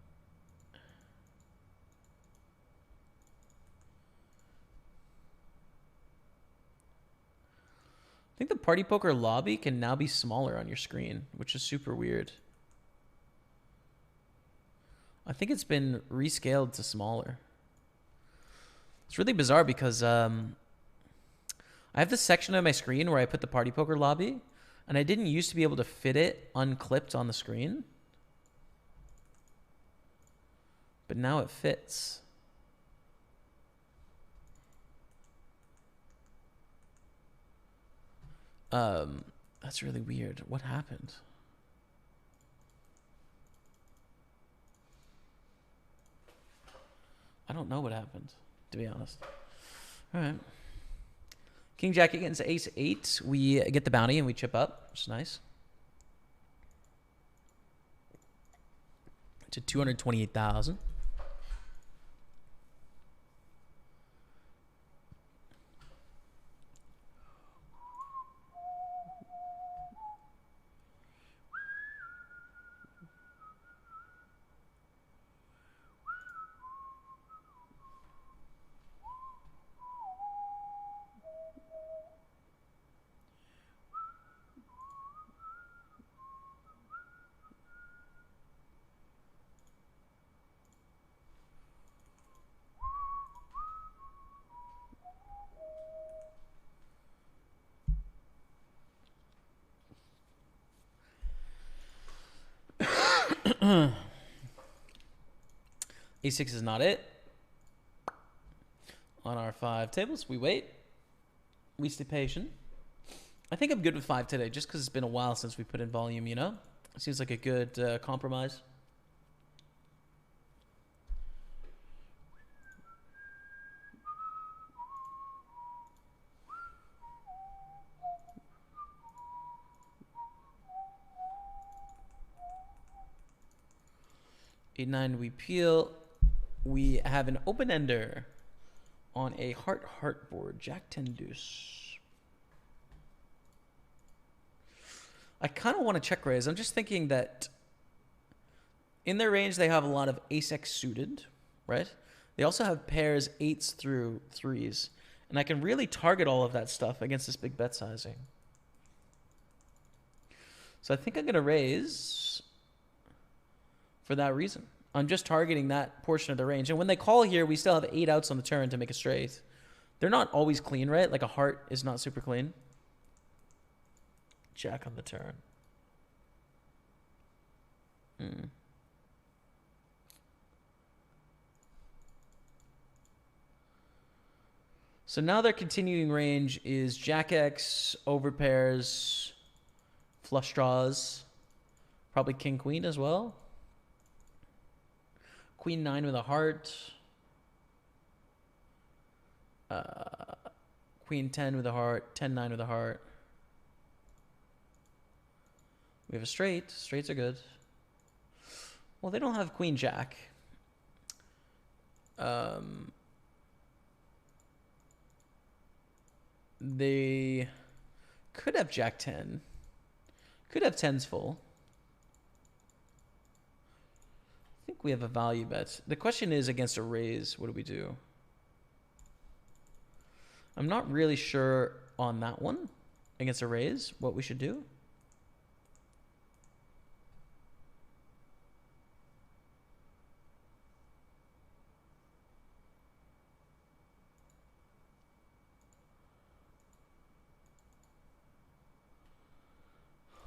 think the Party Poker lobby can now be smaller on your screen, which is super weird. I think it's been rescaled to smaller. It's really bizarre because I have this section of my screen where I put the Party Poker lobby, and I didn't used to be able to fit it unclipped on the screen. But now it fits. That's really weird. What happened? I don't know what happened, to be honest. All right. King Jack against Ace 8. We get the bounty and we chip up, which is nice. To 228,000. A6 is not it. On our 5 tables, we wait. We stay patient. I think I'm good with 5 today, just because it's been a while since we put in volume, you know? It seems like a good compromise. Eight, 9, we peel. We have an open ender on a heart board. Jack 10 deuce. I kind of want to check raise. I'm just thinking that in their range they have a lot of ace-x suited, right? They also have pairs 8s through 3s, and I can really target all of that stuff against this big bet sizing. So I think I'm going to raise for that reason. I'm just targeting that portion of the range. And when they call here, we still have 8 outs on the turn to make a straight. They're not always clean, right? Like a heart is not super clean. Jack on the turn. So now their continuing range is Jack X, overpairs, flush draws, probably King Queen as well. Queen 9 with a heart. Queen 10 with a heart. 10-9 with a heart. We have a straight. Straights are good. Well, they don't have Queen Jack. They could have Jack 10. Could have 10s full. I think we have a value bet. The question is against a raise, what do we do? I'm not really sure on that one. Against a raise, what we should do.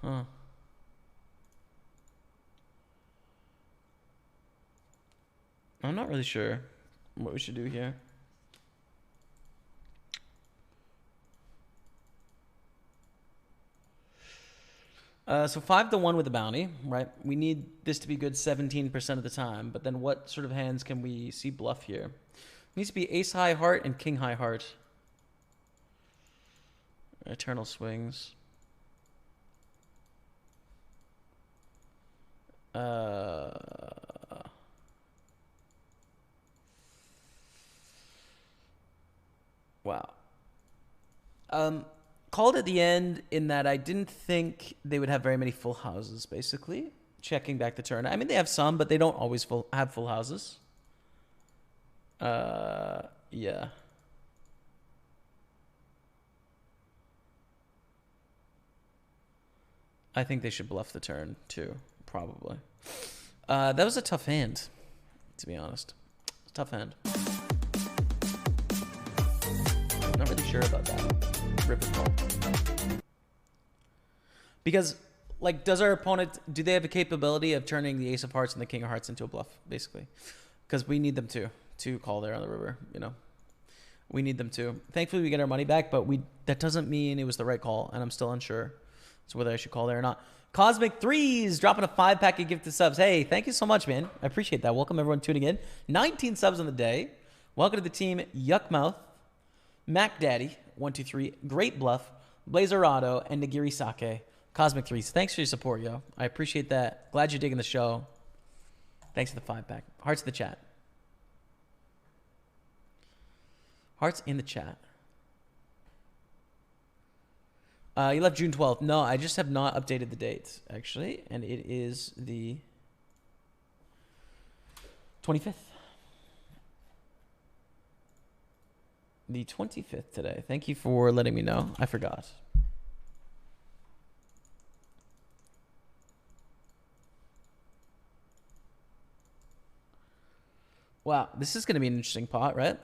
Huh. I'm not really sure what we should do here. So 5-1 with the bounty, right? We need this to be good 17% of the time, but then what sort of hands can we see bluff here? It needs to be ace high heart and king high heart. Eternal swings. Wow. Called at the end in that I didn't think they would have very many full houses, basically. Checking back the turn. I mean, they have some, but they don't always have full houses. Yeah. I think they should bluff the turn, too, probably. That was a tough hand, to be honest. Tough hand. Not really sure about that. Rip and roll. Because, like, does our opponent, do they have a capability of turning the ace of hearts and the king of hearts into a bluff, basically? Because we need them to call there on the river, you know. We need them to. Thankfully, we get our money back, but that doesn't mean it was the right call, and I'm still unsure as to whether I should call there or not. Cosmic Threes dropping a 5-pack of gifted subs. Hey, thank you so much, man. I appreciate that. Welcome, everyone tuning in. 19 subs on the day. Welcome to the team, Yuckmouth, Mac Daddy, 123, Great Bluff, Blazerado, and Nagiri Sake. Cosmic Threes, thanks for your support, yo. I appreciate that. Glad you're digging the show. Thanks for the 5-pack. Hearts in the chat. Hearts in the chat. You left June 12th. No, I just have not updated the date, actually. And it is the 25th. The 25th today. Thank you for letting me know. I forgot. Wow, this is going to be an interesting pot, right?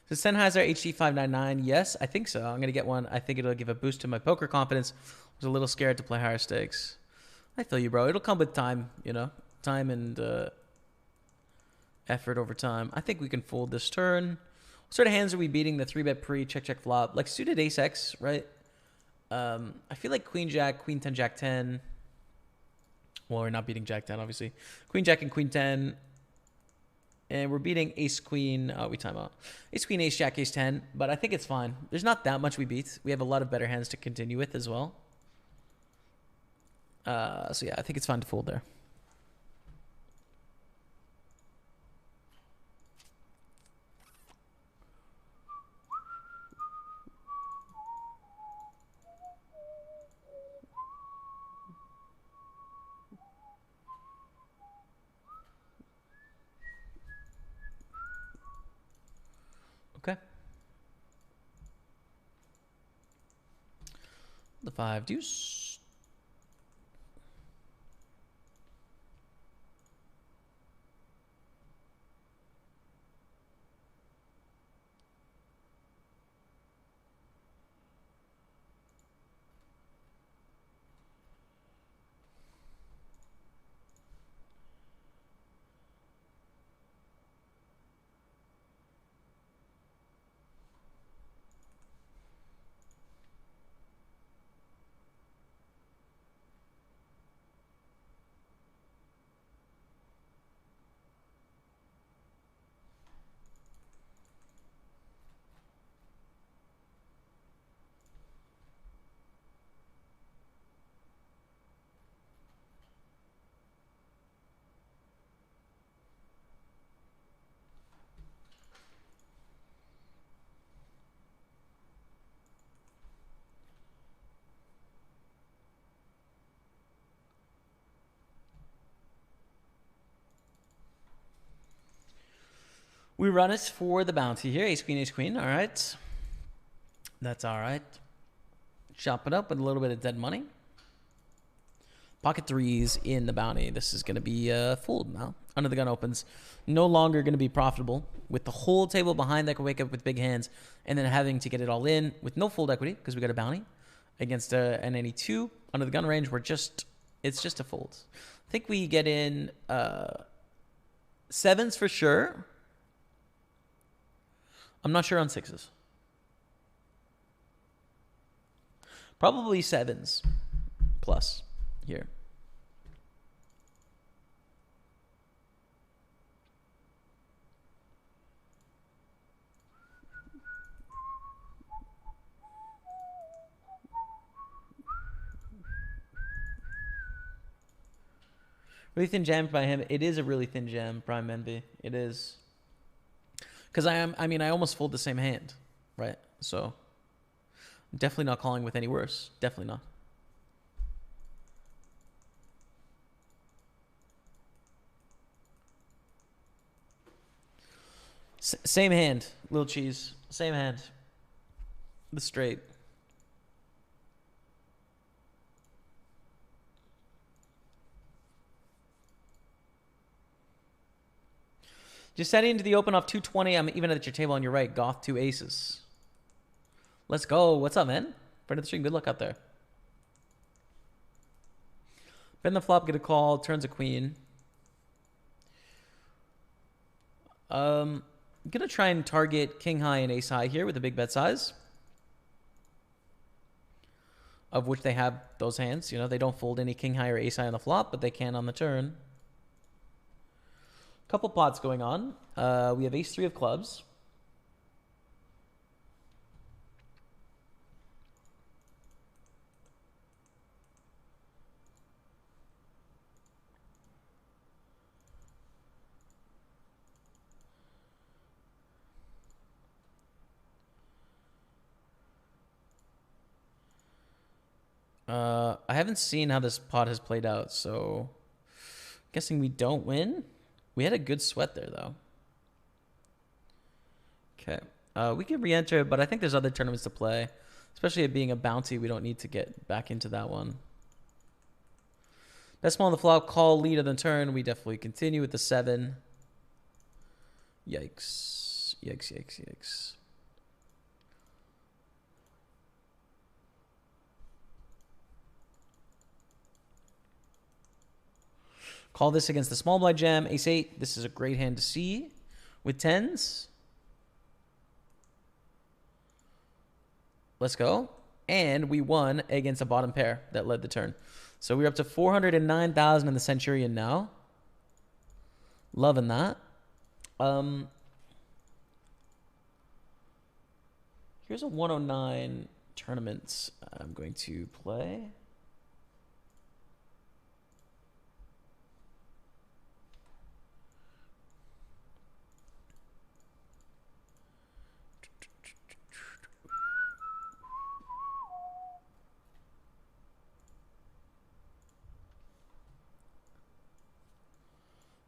The Sennheiser HD599, yes, I think so. I'm going to get one. I think it'll give a boost to my poker confidence. I was a little scared to play higher stakes. I feel you, bro. It'll come with time, you know, time and effort over time. I think we can fold this turn. What sort of hands are we beating? The 3-bet pre, check flop. Like suited ace X, right? I feel like queen jack, queen 10, jack 10. Well, we're not beating jack 10, obviously. Queen jack and queen 10. And we're beating ace queen. We time out. Ace queen, ace jack, ace 10. But I think it's fine. There's not that much we beat. We have a lot of better hands to continue with as well. So yeah, I think it's fine to fold there. Okay. The 5 deuce. We run it for the bounty here. Ace, queen, ace, queen. All right. That's all right. Chop it up with a little bit of dead money. Pocket threes in the bounty. This is going to be fooled now. Under the gun opens. No longer going to be profitable. With the whole table behind that can wake up with big hands. And then having to get it all in with no fold equity because we got a bounty. Against an any 2. Under the gun range, it's just a fold. I think we get in 7s for sure. I'm not sure on 6s. Probably 7s plus here. Really thin jam by him. It is a really thin jam, Prime Envy. It is. Because I almost fold the same hand, right? So I'm definitely not calling with any worse. Definitely not. Same hand, little cheese. Same hand. The straight. Just setting into the open off 220. I'm even at your table on your right. Goth 2 aces. Let's go. What's up, man? Friend of the stream. Good luck out there. Bend the flop, get a call. Turns a queen. I'm going to try and target king high and ace high here with a big bet size. Of which they have those hands. You know, they don't fold any king high or ace high on the flop, but they can on the turn. Couple pots going on. We have ace 3 of clubs. I haven't seen how this pot has played out, so guessing we don't win. We had a good sweat there, though. Okay. We could re-enter, but I think there's other tournaments to play. Especially it being a bounty, we don't need to get back into that one. Bet small on the flop, call lead of the turn. We definitely continue with the 7. Yikes. Yikes, yikes, yikes. Call this against the small blind jam. Ace 8. This is a great hand to see with 10s. Let's go. And we won against a bottom pair that led the turn. So we're up to 409,000 in the Centurion now. Loving that. Here's a 109 tournament I'm going to play.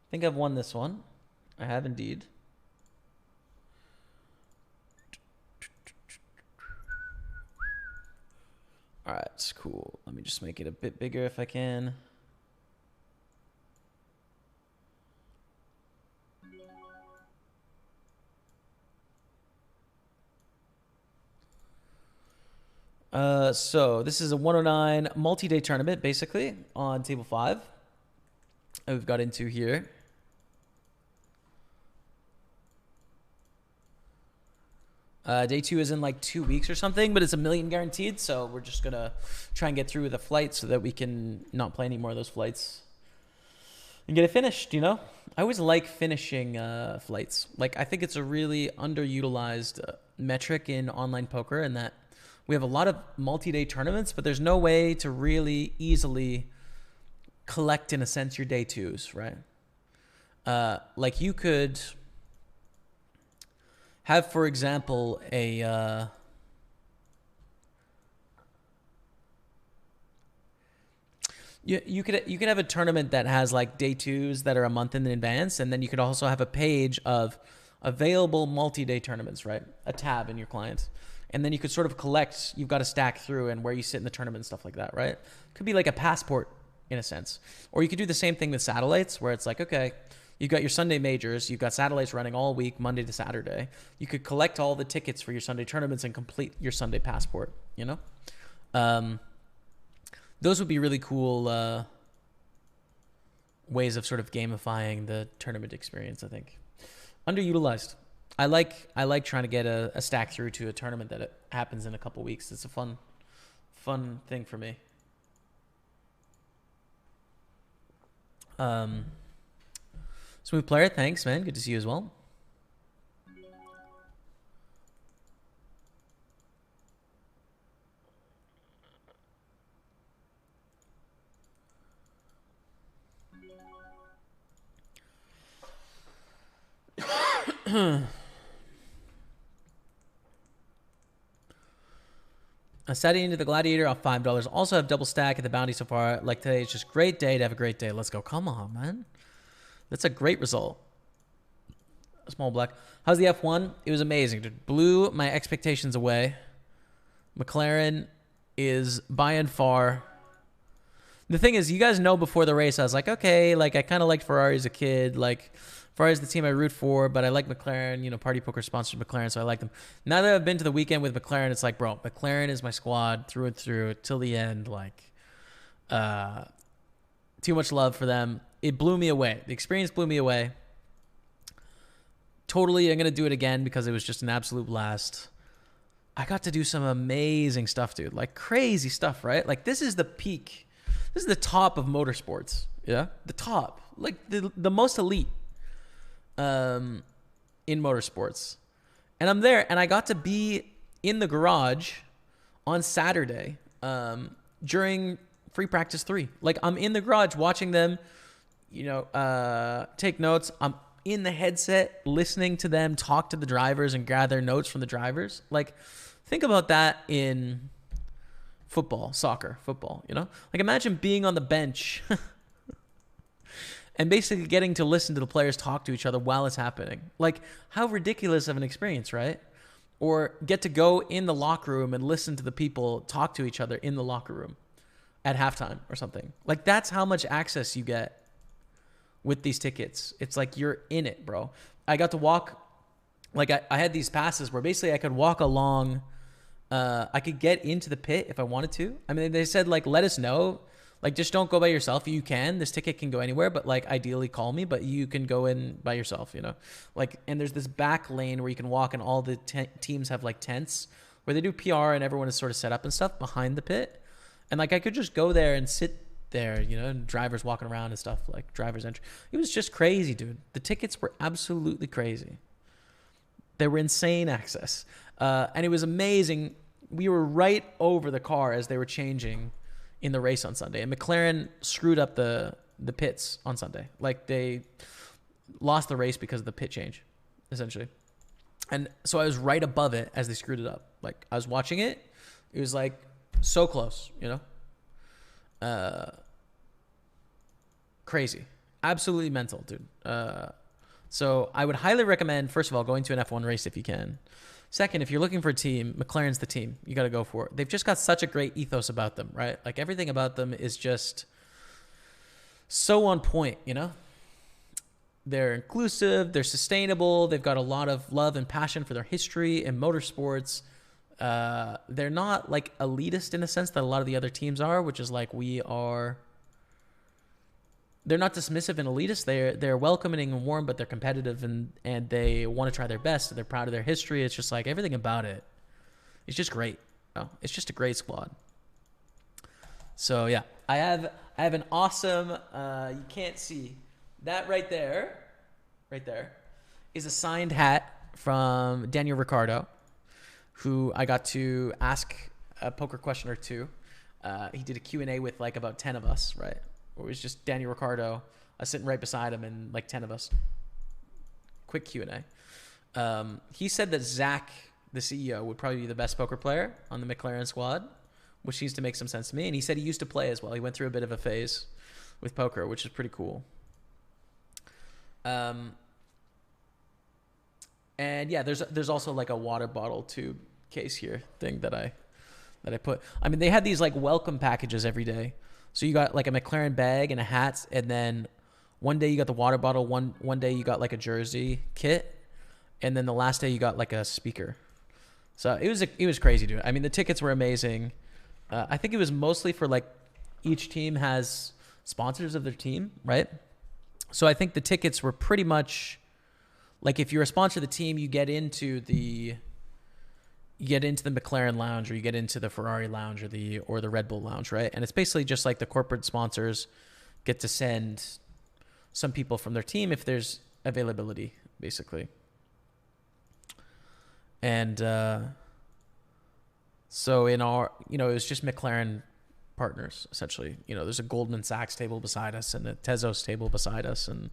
I think I've won this one. I have indeed. All right, it's cool. Let me just make it a bit bigger if I can. So this is a 109 multi-day tournament, basically, on table 5. And we've got into here. Day 2 is in like 2 weeks or something, but it's $1 million guaranteed. So we're just going to try and get through with a flight so that we can not play any more of those flights and get it finished, you know? I always like finishing flights. Like, I think it's a really underutilized metric in online poker, in that we have a lot of multi-day tournaments, but there's no way to really easily collect, in a sense, your day 2s, right? Like, you could have, for example, a you could have a tournament that has like day 2s that are a month in advance, and then you could also have a page of available multi-day tournaments, right? A tab in your client. And then you could sort of collect, you've got to stack through and where you sit in the tournament and stuff like that, right? Could be like a passport in a sense. Or you could do the same thing with satellites, where it's like, okay, you've got your Sunday majors, you've got satellites running all week, Monday to Saturday. You could collect all the tickets for your Sunday tournaments and complete your Sunday passport, you know? Those would be really cool ways of sort of gamifying the tournament experience, I think. Underutilized. I like trying to get a stack through to a tournament that it happens in a couple weeks. It's a fun thing for me. Smooth player, thanks, man. Good to see you as well. I sat into the Gladiator off $5. Also have double stack at the bounty so far. Like today, it's just great day to have a great day. Let's go. Come on, man. That's a great result. Small black. How's the F1? It was amazing. It blew my expectations away. McLaren is by and far. The thing is, you guys know before the race, I was like, okay, like I kind of liked Ferrari as a kid. Like Ferrari's the team I root for, but I like McLaren. You know, Party Poker sponsored McLaren, so I like them. Now that I've been to the weekend with McLaren, it's like, bro, McLaren is my squad through and through till the end. Like, too much love for them. It blew me away. The experience blew me away. Totally, I'm going to do it again because it was just an absolute blast. I got to do some amazing stuff, dude. Like crazy stuff, right? Like this is the peak. This is the top of motorsports. Yeah? The top. Like the most elite in motorsports. And I'm there, and I got to be in the garage on Saturday during free practice 3. Like I'm in the garage watching them, you know, take notes. I'm in the headset listening to them talk to the drivers and gather notes from the drivers. Like think about that in football, soccer, football, you know? Like imagine being on the bench and basically getting to listen to the players talk to each other while it's happening. Like how ridiculous of an experience, right? Or get to go in the locker room and listen to the people talk to each other in the locker room at halftime or something. Like that's how much access you get with these tickets. It's like you're in it, bro. I got to walk like I had these passes where basically I could walk along. I could get into the pit if I wanted to. I mean, they said like, let us know. Like, just don't go by yourself. You can. This ticket can go anywhere, but like, ideally call me. But you can go in by yourself, you know. Like, and there's this back lane where you can walk, and all the teams have like tents where they do PR, and everyone is sort of set up and stuff behind the pit. And like, I could just go there and sit there, you know, and drivers walking around and stuff, like drivers entry. It was just crazy, dude. The tickets were absolutely crazy. They were insane access, and it was amazing. We were right over the car as they were changing in the race on Sunday, and McLaren screwed up the pits on Sunday. Like, they lost the race because of the pit change, essentially. And so I was right above it as they screwed it up. Like, I was watching it. It was like so close, you know? Crazy. Absolutely mental, dude. So I would highly recommend, first of all, going to an F1 race if you can. Second, if you're looking for a team, McLaren's the team. You got to go for it. They've just got such a great ethos about them, right? Like, everything about them is just so on point, you know? They're inclusive. They're sustainable. They've got a lot of love and passion for their history and motorsports. They're not like elitist in a sense that a lot of the other teams are, which is like we are. They're not dismissive and elitist. They're welcoming and warm, but they're competitive and they want to try their best. They're proud of their history. It's just like everything about it. It's just great. Oh, it's just a great squad. So yeah, I have an awesome. You can't see that right there. Right there is a signed hat from Daniel Ricciardo, who I got to ask a poker question or two. He did a Q&A with like about 10 of us, right? It was just Daniel Ricciardo. I was sitting right beside him and like 10 of us. Quick Q&A. He said that Zach, the CEO, would probably be the best poker player on the McLaren squad, which seems to make some sense to me. And he said he used to play as well. He went through a bit of a phase with poker, which is pretty cool. And yeah, there's also like a water bottle tube case here thing that I put. I mean, they had these like welcome packages every day. So you got like a McLaren bag and a hat, and then one day you got the water bottle, one day you got like a jersey kit, and then the last day you got like a speaker. So it was crazy, dude. I mean, the tickets were amazing. I think it was mostly for like each team has sponsors of their team, right? So I think the tickets were pretty much like if you're a sponsor of the team, you get into the McLaren lounge, or you get into the Ferrari lounge, or the Red Bull lounge, right? And it's basically just like the corporate sponsors get to send some people from their team if there's availability, basically. And so in our, you know, it was just McLaren partners, essentially. You know, there's a Goldman Sachs table beside us and a Tezos table beside us, and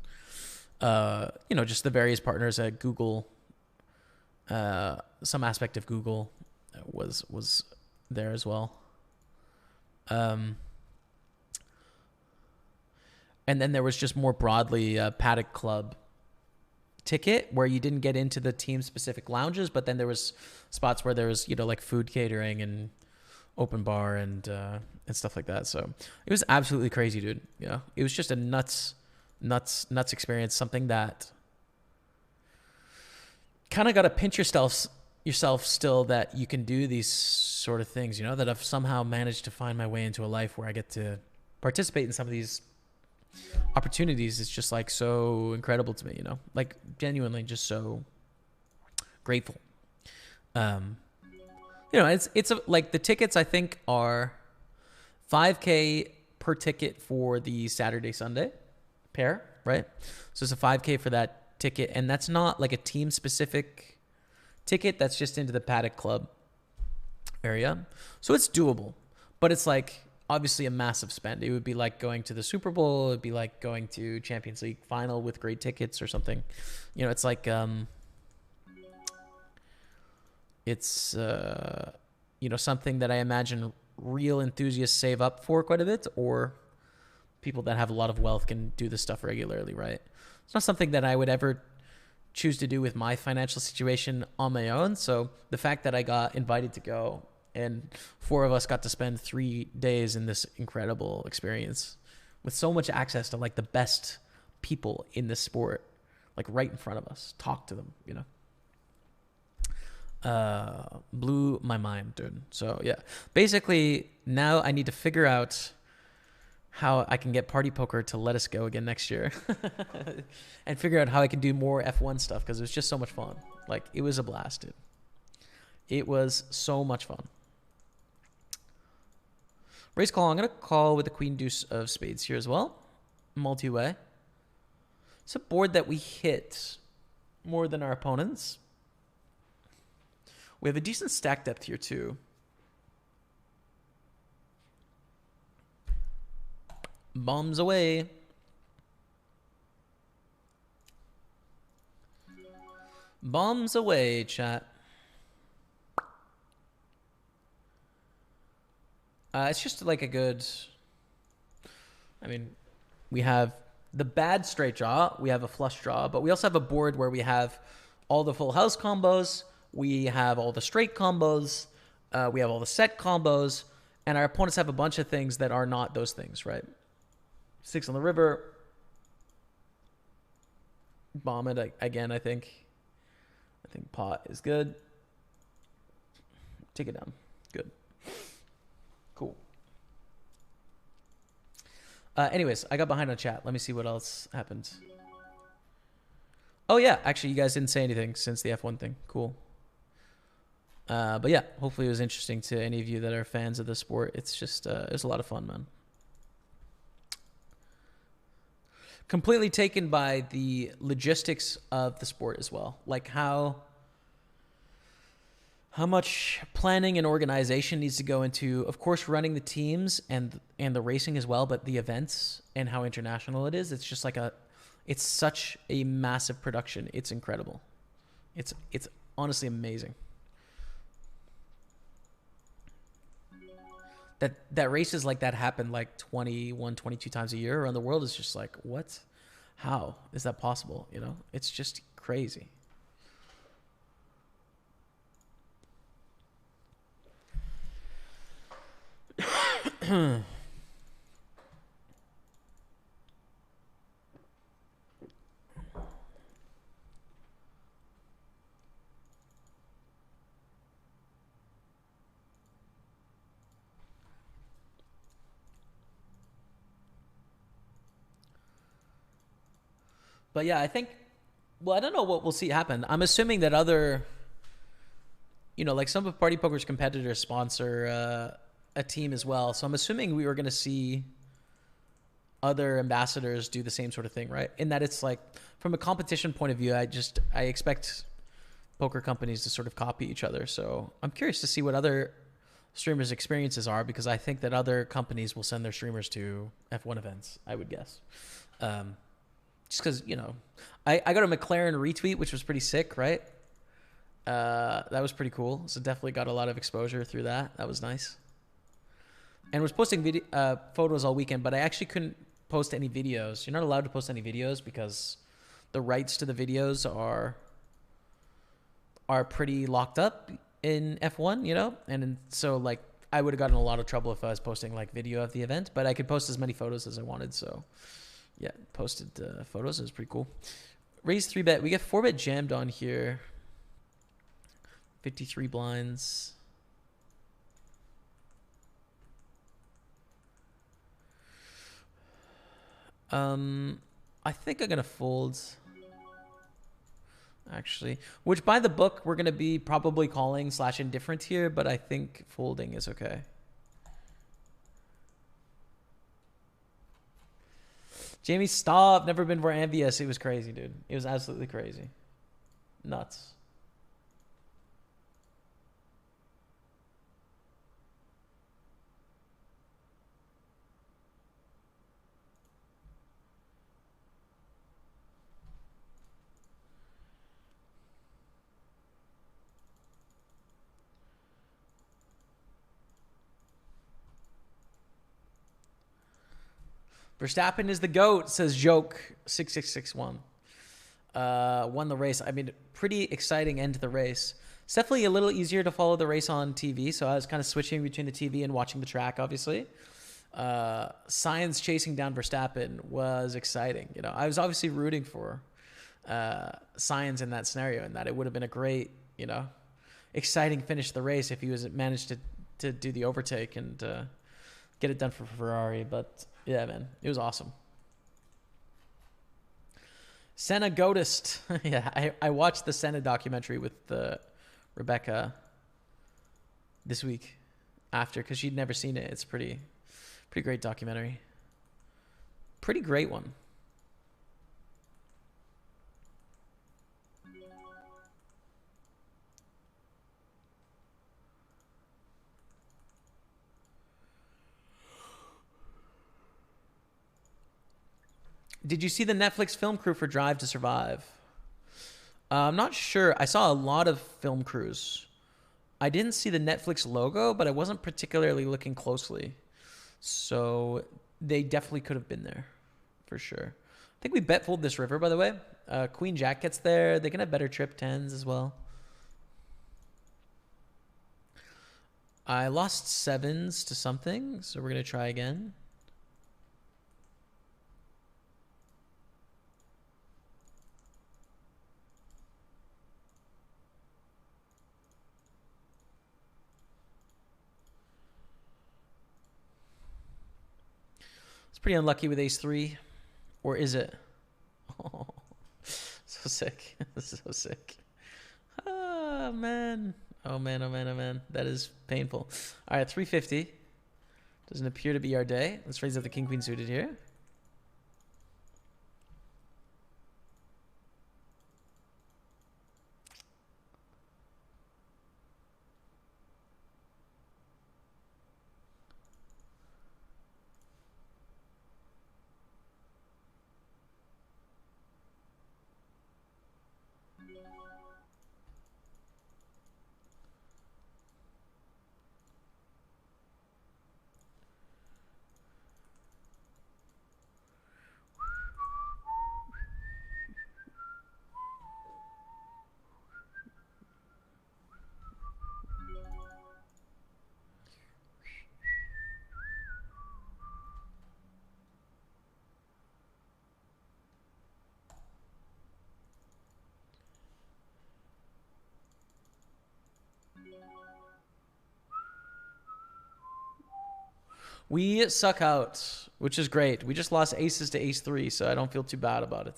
you know, just the various partners at Google. Some aspect of Google was there as well. And then there was just more broadly a Paddock Club ticket where you didn't get into the team specific lounges, but then there was spots where there was, you know, like food catering and open bar and stuff like that. So it was absolutely crazy, dude. You know, it was just a nuts experience. Something that kind of got to pinch yourself still that you can do these sort of things, you know, that I've somehow managed to find my way into a life where I get to participate in some of these opportunities. It's just like so incredible to me, you know, like genuinely just so grateful. You know, it's like the tickets I think are $5,000 per ticket for the Saturday Sunday pair, right? So it's a $5,000 for that ticket, and that's not like a team specific ticket. That's just into the Paddock Club area, so it's doable. But it's like obviously a massive spend. It would be like going to the Super Bowl. It'd be like going to Champions League final with great tickets or something. You know, it's like it's you know, something that I imagine real enthusiasts save up for quite a bit, or people that have a lot of wealth can do this stuff regularly, right? It's not something that I would ever choose to do with my financial situation on my own. So the fact that I got invited to go and 4 of us got to spend 3 days in this incredible experience with so much access to like the best people in this sport, like right in front of us, talk to them, you know, Blew my mind, dude. So yeah, basically now I need to figure out how I can get Party Poker to let us go again next year, and figure out how I can do more F1 stuff because it was just so much fun. Like it was a blast, dude. It was so much fun. Race call. I'm gonna call with the Queen Deuce of Spades here as well. Multi-way. It's a board that we hit more than our opponents. We have a decent stack depth here too. Bombs away. Bombs away, chat. It's just like a good... I mean, we have the bad straight draw. We have a flush draw. But we also have a board where we have all the full house combos. We have all the straight combos. We have all the set combos. And our opponents have a bunch of things that are not those things, right? 6 on the river. Bomb it again, I think. I think pot is good. Take it down. Good. Cool. Anyways, I got behind on chat. Let me see what else happened. Oh, yeah. Actually, you guys didn't say anything since the F1 thing. Cool. But yeah, hopefully it was interesting to any of you that are fans of the sport. It's just, it's a lot of fun, man. Completely taken by the logistics of the sport as well. Like how much planning and organization needs to go into, of course, running the teams and the racing as well, but the events and how international it is. It's just like it's such a massive production. It's incredible. It's honestly amazing. That races like that happen like 21, 22 times a year around the world is just like, what? How is that possible? You know, it's just crazy. But yeah, I think, well, I don't know what we'll see happen. I'm assuming that other, like some of Party Poker's competitors sponsor a team as well. So I'm assuming we were going to see other ambassadors do the same sort of thing, right? In that it's like, from a competition point of view, I expect poker companies to sort of copy each other. So I'm curious to see what other streamers' experiences are, because I think that other companies will send their streamers to F1 events, I would guess. Just because, I got a McLaren retweet, which was pretty sick, right? That was pretty cool. So definitely got a lot of exposure through that. That was nice. And was posting photos all weekend, but I actually couldn't post any videos. You're not allowed to post any videos because the rights to the videos are pretty locked up in F1, And so, like, I would have gotten a lot of trouble if I was posting, like, video of the event. But I could post as many photos as I wanted, so... Yeah, posted photos. It was pretty cool. Raise 3-bet. We get 4-bet jammed on here. 53 blinds. I think I'm going to fold. Actually. Which, by the book, we're going to be probably calling / indifferent here. But I think folding is okay. Jamie, stop. Never been more envious. It was crazy, dude. It was absolutely crazy. Nuts. Verstappen is the GOAT, says Joke 6661. Won the race. I mean, pretty exciting end to the race. It's definitely a little easier to follow the race on TV, so I was kind of switching between the TV and watching the track, obviously. Sainz chasing down Verstappen was exciting. I was obviously rooting for Sainz in that scenario, and that it would have been a great, exciting finish to the race if he was managed to do the overtake and get it done for Ferrari. But yeah, man, it was awesome. Senna Goatist. Yeah, I watched the Senna documentary with Rebecca this week after because she'd never seen it. It's pretty great documentary. Pretty great one. Did you see the Netflix film crew for Drive to Survive? I'm not sure. I saw a lot of film crews. I didn't see the Netflix logo, but I wasn't particularly looking closely. So they definitely could have been there for sure. I think we bet fold this river, by the way. Queen Jack gets there. They can have better trip 10s as well. I lost 7s to something, so we're going to try again. It's pretty unlucky with ace-3. Or is it? Oh, so sick. So sick. Oh, man. Oh, man, oh, man, oh, man. That is painful. All right, 350. Doesn't appear to be our day. Let's raise up the king-queen suited here. We suck out, which is great. We just lost aces to ace-3, so I don't feel too bad about it.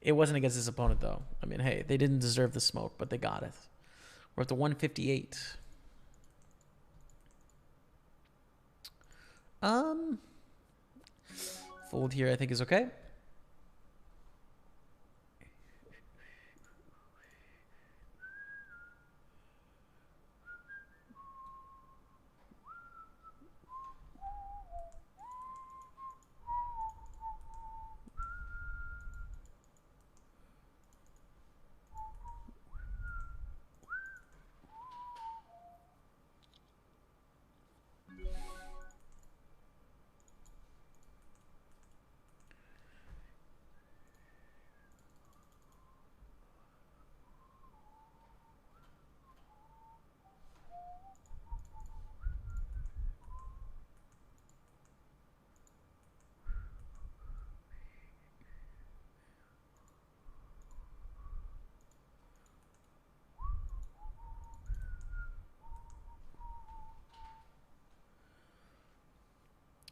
It wasn't against his opponent, though. I mean, hey, they didn't deserve the smoke, but they got it. We're up to 158. Fold here, I think, is okay.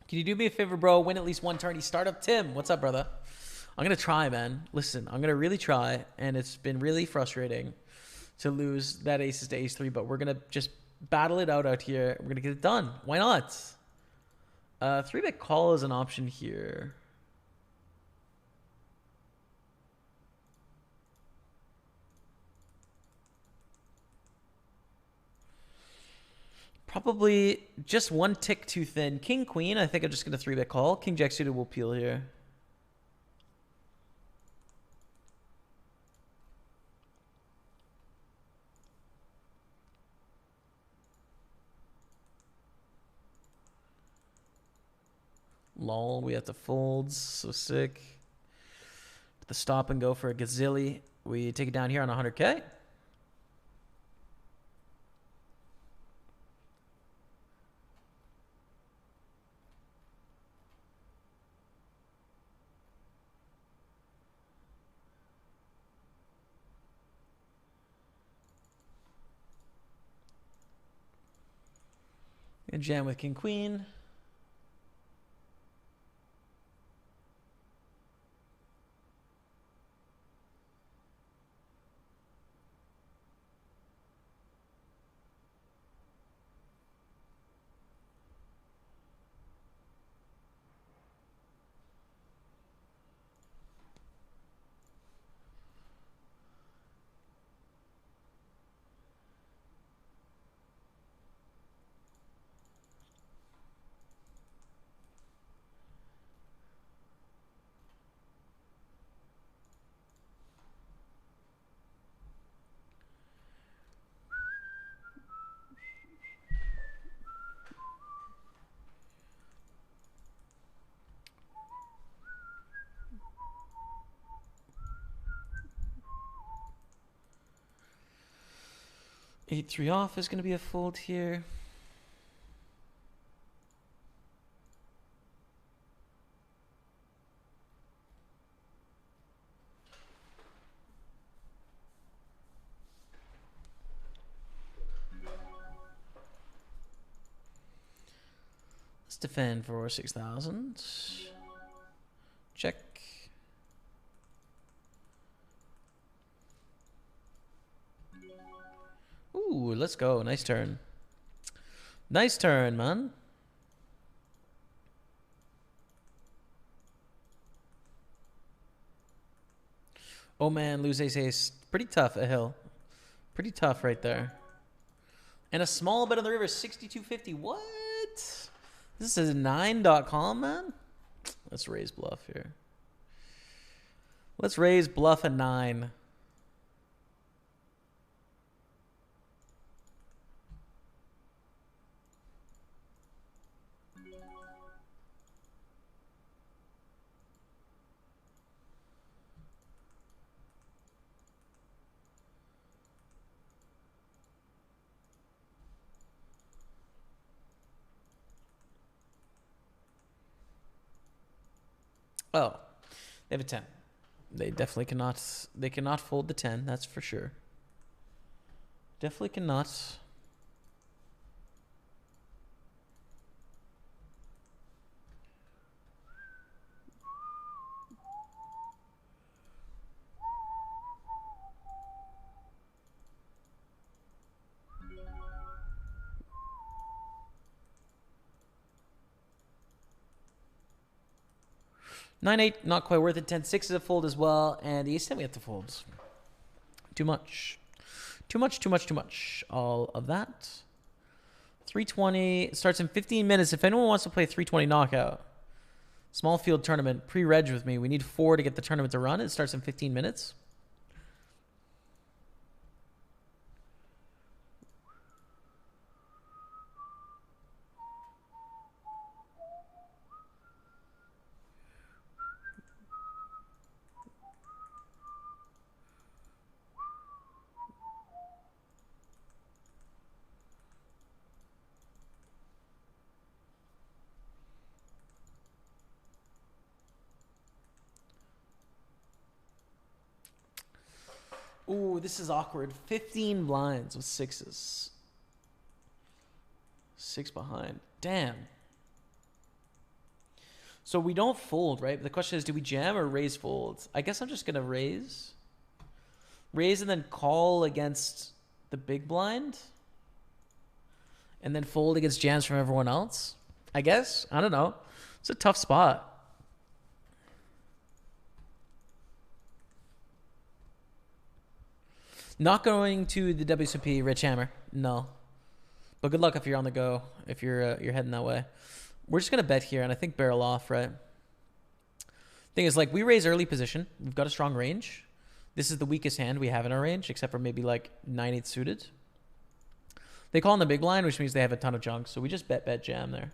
Can you do me a favor, bro? Win at least one tourney. Startup Tim. What's up, brother? I'm going to try, man. Listen, I'm going to really try, and it's been really frustrating to lose that aces to ace-3, but we're going to just battle it out here. We're going to get it done. Why not? 3-bet call is an option here. Probably just one tick too thin. King, queen, I think I'm just going to 3-bet call. King, jack suited will peel here. Lol, we have to fold. So sick. The stop and go for a gazilli. We take it down here on 100K. Gonna jam with king queen. Eight three off is gonna be a fold here. Let's defend for 6,000. Check. Ooh, let's go. Nice turn. Nice turn, man. Oh man, lose ace ace. Pretty tough a hill. Pretty tough right there. And a small bet on the river, 62.50. What? This is 9.com, man? Let's raise bluff here. Let's raise bluff at 9. Oh, they have a 10. They definitely cannot. They cannot fold the 10. That's for sure. Definitely cannot. Nine eight, not quite worth it. 10-6 is a fold as well, and the ace 10 we have to fold. Too much. Too much, too much, too much. All of that. 320 starts in 15 minutes. If anyone wants to play 320 knockout, small field tournament, pre-reg with me. We need 4 to get the tournament to run. It starts in 15 minutes. Ooh, this is awkward. 15 blinds with 6s. 6 behind. Damn. So we don't fold, right? But the question is, do we jam or raise fold? I guess I'm just going to raise. Raise and then call against the big blind. And then fold against jams from everyone else. I guess. I don't know. It's a tough spot. Not going to the WSOP Rich Hammer. No. But good luck if you're on the go, if you're heading that way. We're just going to bet here, and I think barrel off, right? Thing is, like, we raise early position. We've got a strong range. This is the weakest hand we have in our range, except for maybe, like, 9-8 suited. They call in the big blind, which means they have a ton of junk, so we just bet jam there.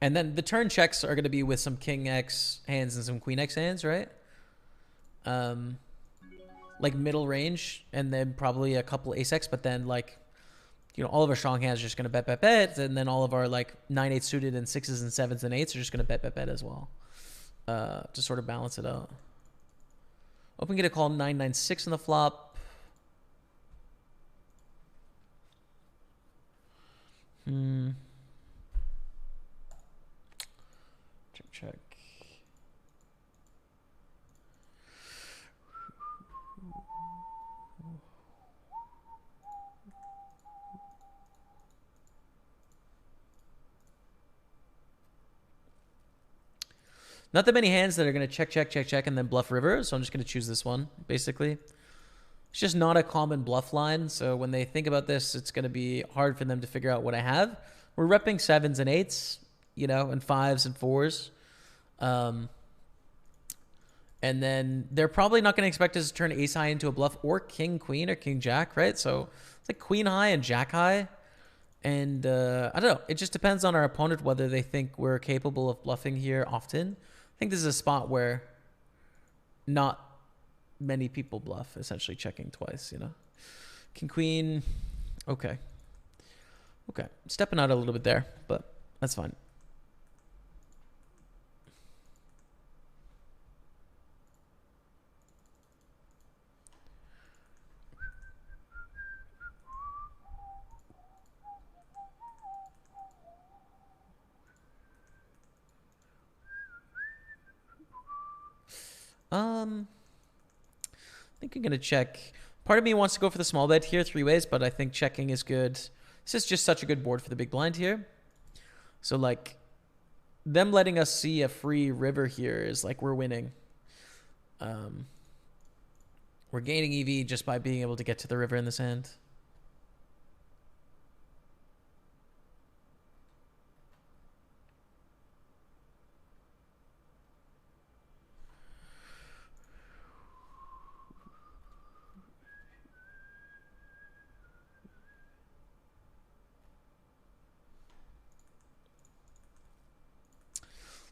And then the turn checks are going to be with some King X hands and some Queen X hands, right? Like middle range, and then probably a couple Ace X, but then like, you know, all of our strong hands are just going to bet, and then all of our like 9-8 suited and 6s and 7s and 8s are just going to bet as well, to sort of balance it out. Open get a call 9-9-6 on the flop. Not that many hands that are going to check, check, check, check, and then bluff river. So I'm just going to choose this one, basically. It's just not a common bluff line. So when they think about this, it's going to be hard for them to figure out what I have. We're repping 7s and 8s, you know, and 5s and 4s. And then they're probably not going to expect us to turn ace high into a bluff or king queen or king jack, right? So it's like queen high and jack high. And I don't know. It just depends on our opponent whether they think we're capable of bluffing here often. I think this is a spot where not many people bluff, essentially checking twice, you know. King queen. Okay. Okay. Stepping out a little bit there, but that's fine. I think I'm going to check. Part of me wants to go for the small bet here 3 ways, but I think checking is good. This is just such a good board for the big blind here. So, like, them letting us see a free river here is like we're winning. We're gaining EV just by being able to get to the river in this hand.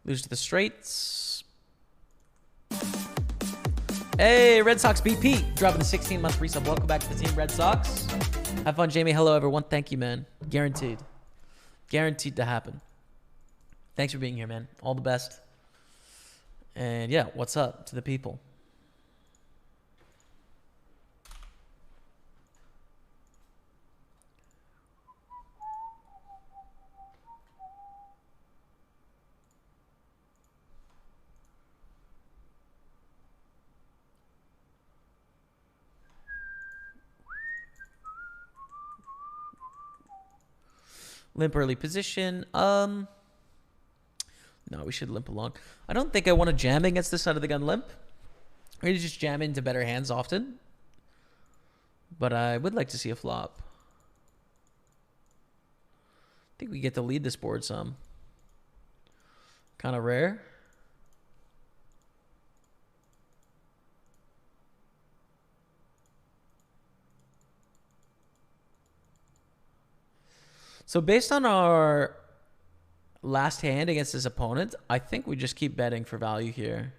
Lose to the straights. Hey, Red Sox BP. Dropping the 16-month resub. Welcome back to the team, Red Sox. Have fun, Jamie. Hello, everyone. Thank you, man. Guaranteed. Guaranteed to happen. Thanks for being here, man. All the best. And yeah, what's up to the people? Limp early position. No, we should limp along. I don't think I want to jam against this side of the gun limp. I need to just jam into better hands often. But I would like to see a flop. I think we get to lead this board some. Kind of rare. So based on our last hand against this opponent, I think we just keep betting for value here.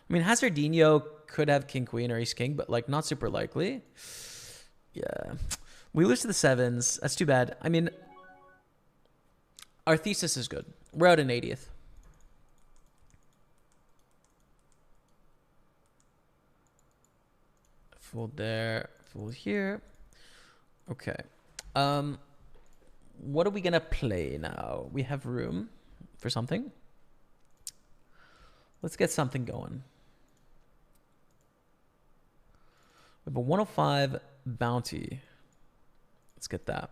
I mean, Hazardinho could have king queen or ace king, but like not super likely. Yeah. We lose to the 7s. That's too bad. I mean, our thesis is good. We're out in 80th. Fold there, fold here. Okay. What are we going to play now? We have room for something. Let's get something going. We have a 105 bounty. Let's get that.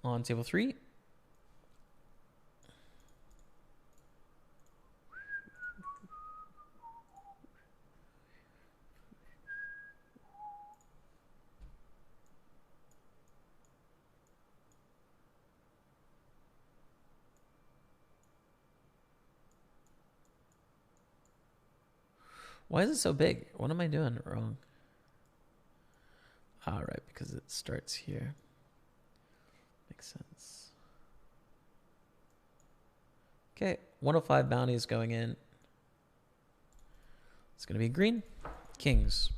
On table 3. Why is it so big? What am I doing wrong? All right, because it starts here. Makes sense. Okay, 105 bounty is going in. It's going to be green. Kings.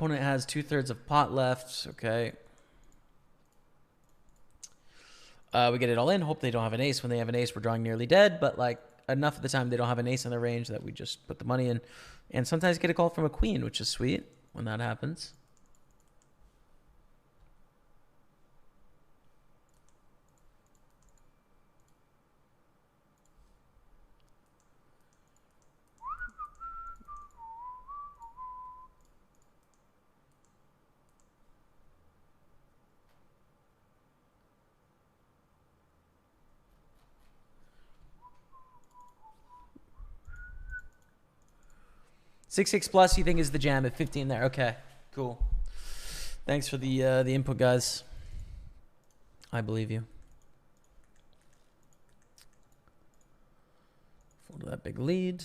Opponent has 2/3 of pot left. Okay. We get it all in. Hope they don't have an ace. When they have an ace, we're drawing nearly dead. But like enough of the time they don't have an ace in their range that we just put the money in. And sometimes get a call from a queen, which is sweet when that happens. Six plus you think is the jam at 15 there. Okay, cool. Thanks for the input, guys. I believe you. Fold that big lead.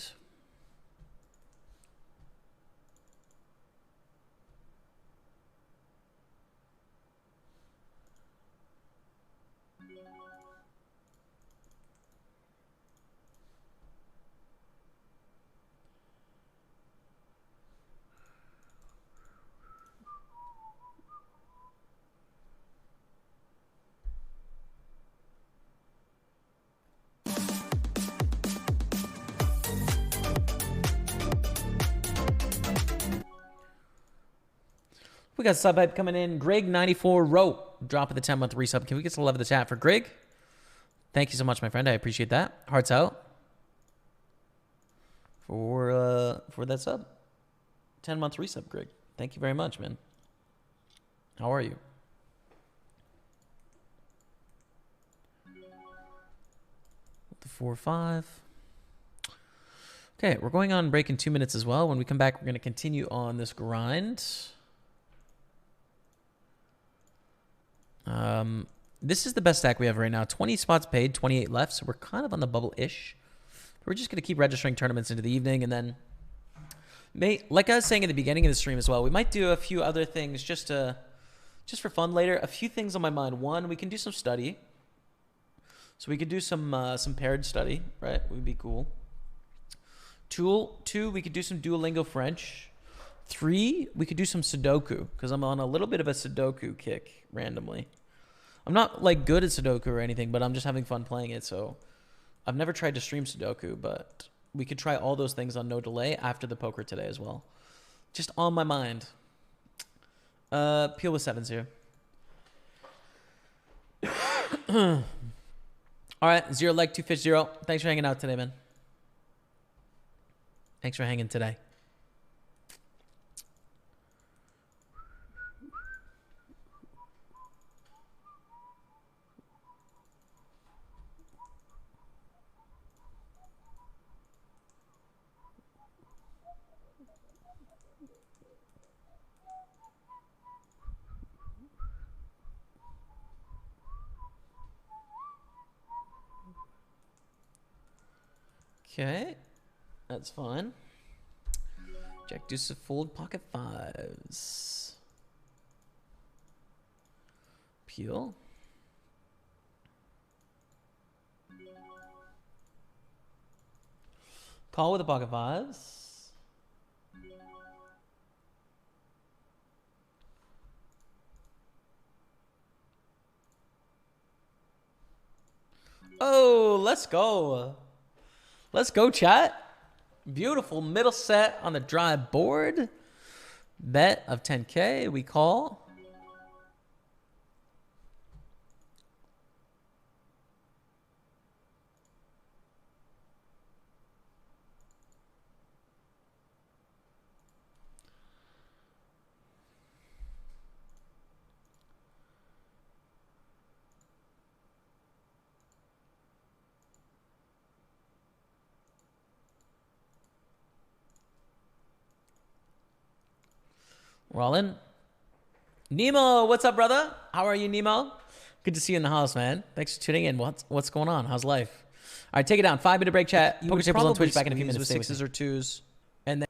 We got sub hype coming in. Greg94 wrote, drop of the 10-month resub. Can we get some love in the chat for Greg? Thank you so much, my friend. I appreciate that. Hearts out for that sub. 10-month resub, Greg. Thank you very much, man. How are you? The 4-5. Okay, we're going on break in 2 minutes as well. When we come back, we're going to continue on this grind. This is the best stack we have right now. 20 spots paid, 28 left, so we're kind of on the bubble-ish. We're just going to keep registering tournaments into the evening, and then, like I was saying at the beginning of the stream as well, we might do a few other things just for fun later. A few things on my mind. One, we can do some study. So we could do some paired study, right? Would be cool. Two, we could do some Duolingo French. 3, we could do some Sudoku, because I'm on a little bit of a Sudoku kick randomly. I'm not like good at Sudoku or anything, but I'm just having fun playing it. So I've never tried to stream Sudoku, but we could try all those things on no delay after the poker today as well. Just on my mind. Peel with 7s here. All right, 0 leg 2 fish 0. Thanks for hanging out today, man. Thanks for hanging today. Okay, that's fine. Jack deuce of fold, pocket 5s. Peel. Call with the pocket 5s. Oh, let's go. Let's go, chat. Beautiful middle set on the dry board. Bet of 10K. We call. We're all in. Nemo, what's up, brother? How are you, Nemo? Good to see you in the house, man. Thanks for tuning in. What's going on? How's life? All right, take it down. 5-minute break chat. Poker tables on Twitch back in a few minutes with 6s or 2s. And then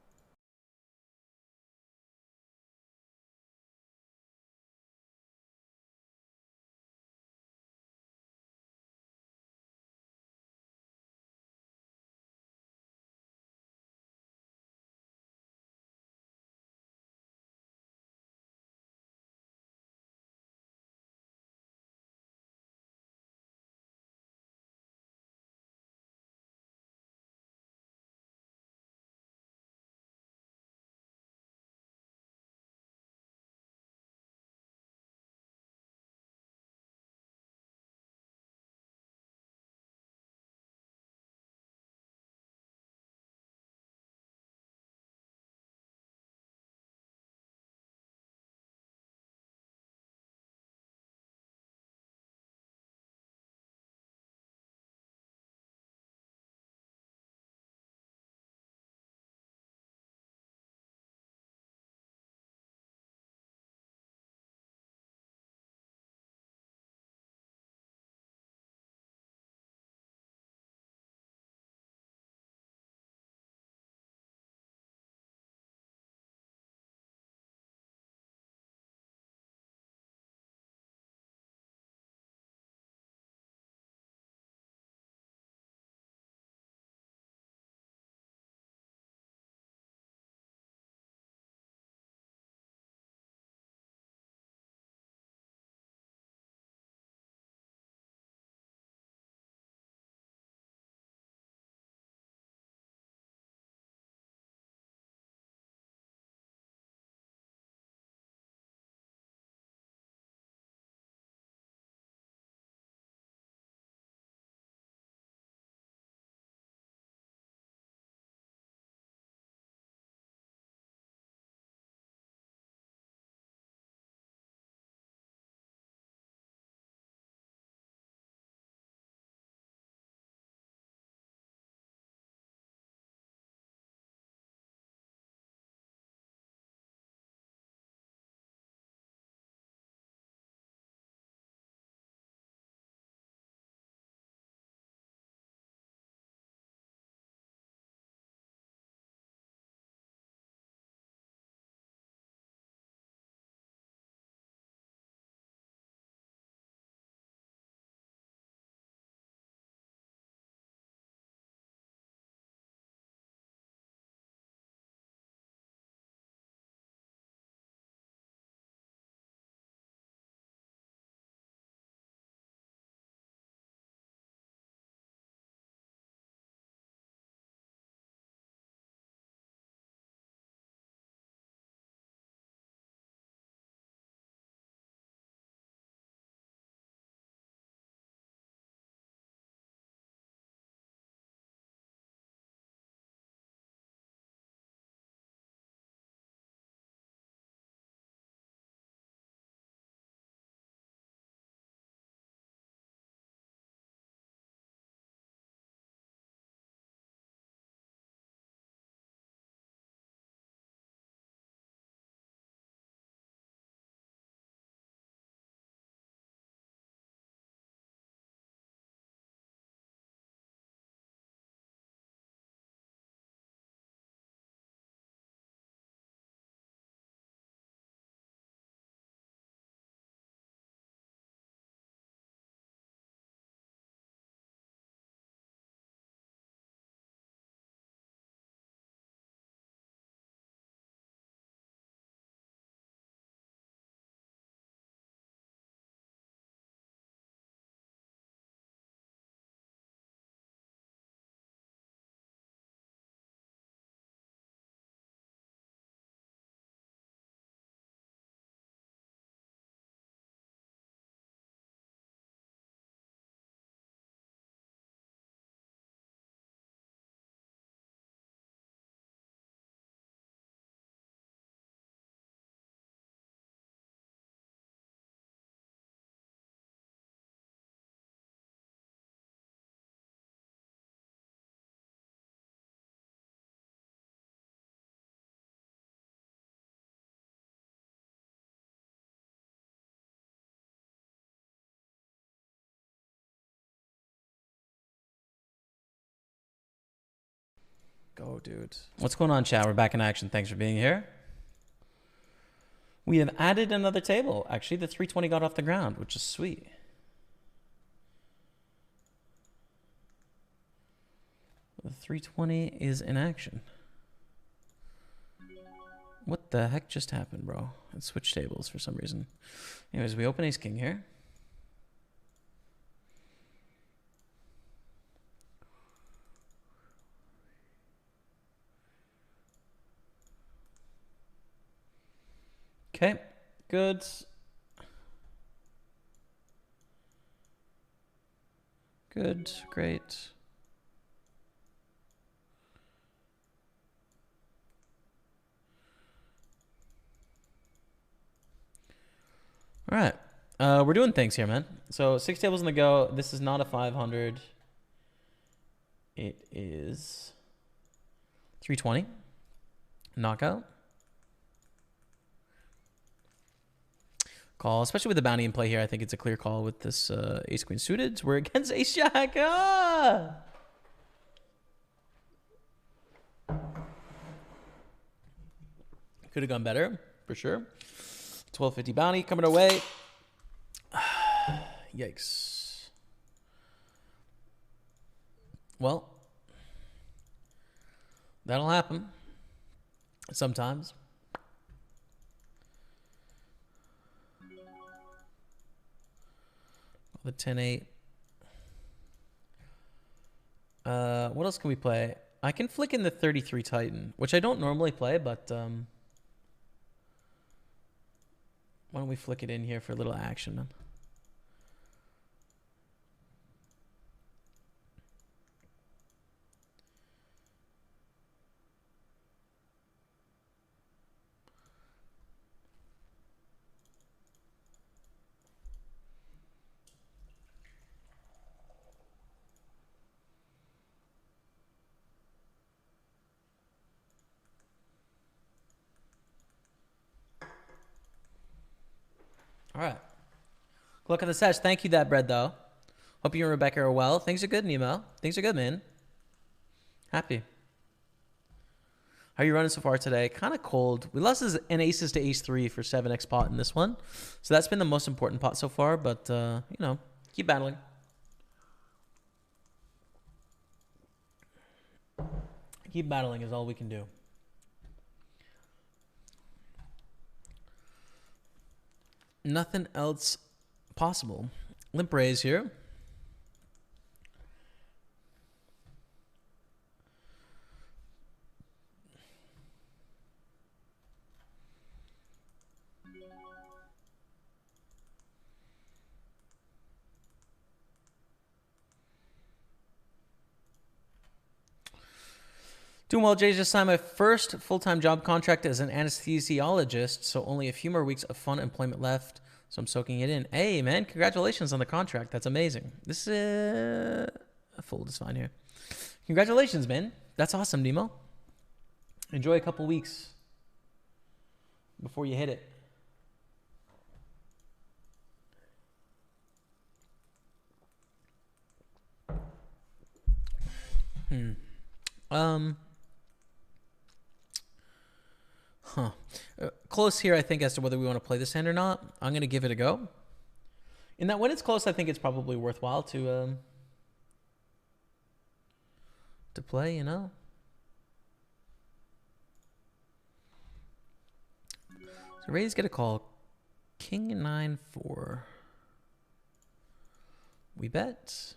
go, dude. What's going on, chat? We're back in action. Thanks for being here. We have added another table. Actually, the 320 got off the ground, which is sweet. The 320 is in action. What the heck just happened, bro? It switched tables for some reason. Anyways, we open ace king here. Okay, good. Good, great. All right, we're doing things here, man. So 6 tables in the go. This is not a 500. It is 320. Knockout. Call, especially with the bounty in play here. I think it's a clear call with this ace queen suited. We're against ace jack. Ah! Could have gone better, for sure. 1250 bounty coming our way. Yikes. Well, that'll happen sometimes. The 10-8. What else can we play? I can flick in the 33 Titan, which I don't normally play, but why don't we flick it in here for a little action, man? All right. Good luck on the sesh. Thank you, that bread, though. Hope you and Rebecca are well. Things are good, Nemo. Things are good, man. Happy. How are you running so far today? Kind of cold. We lost an aces to ace 3 for 7x pot in this one. So that's been the most important pot so far. But, you know, keep battling. Keep battling is all we can do. Nothing else possible. Limp raise here. Doing well, Jay. Just signed my first full-time job contract as an anesthesiologist, so only a few more weeks of fun employment left, so I'm soaking it in. Hey, man, congratulations on the contract. That's amazing. This is a fold is fine here. Congratulations, man. That's awesome, Nemo. Enjoy a couple weeks before you hit it. Close here, I think, as to whether we want to play this hand or not. I'm going to give it a go. In that when it's close, I think it's probably worthwhile to play, you know. So raise, get a call. King 9-4. We bet.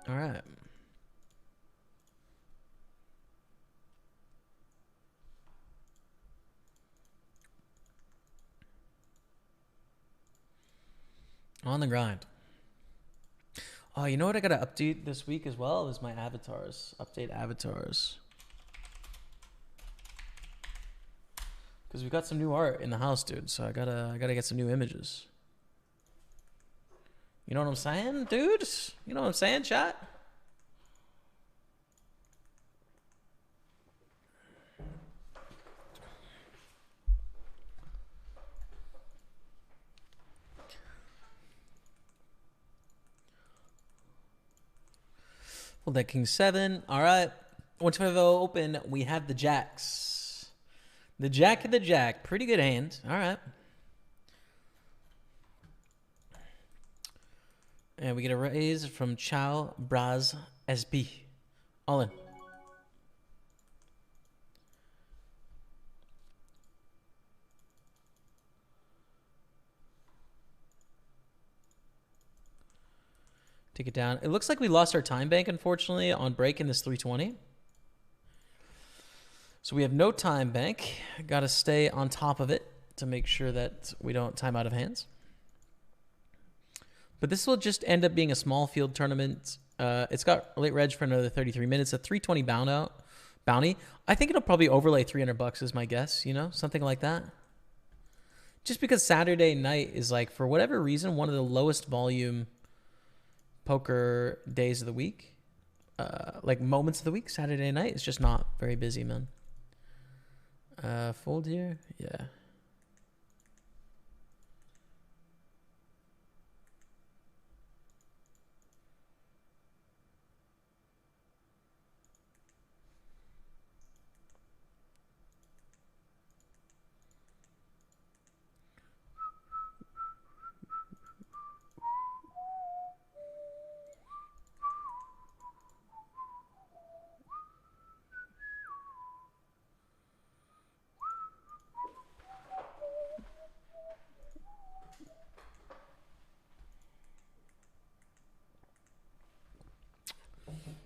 All right. On the grind. Oh, you know what I got to update this week as well is my avatars. Update avatars. Because we've got some new art in the house, dude. So I gotta get some new images. You know what I'm saying, dude? You know what I'm saying, chat? Hold that king 7. All right. 125 open. We have the jacks. The jack of the jack. Pretty good hand. All right. And we get a raise from Chow Braz SB. All in. Take it down. It looks like we lost our time bank, unfortunately, on break in this 320. So we have no time bank. Got to stay on top of it to make sure that we don't time out of hands. But this will just end up being a small field tournament. It's got late reg for another 33 minutes, a 320 bounty. I think it'll probably overlay $300 is my guess, you know, something like that. Just because Saturday night is like, for whatever reason, one of the lowest volume poker days of the week. Like moments of the week, Saturday night is just not very busy, man. Fold here? Yeah.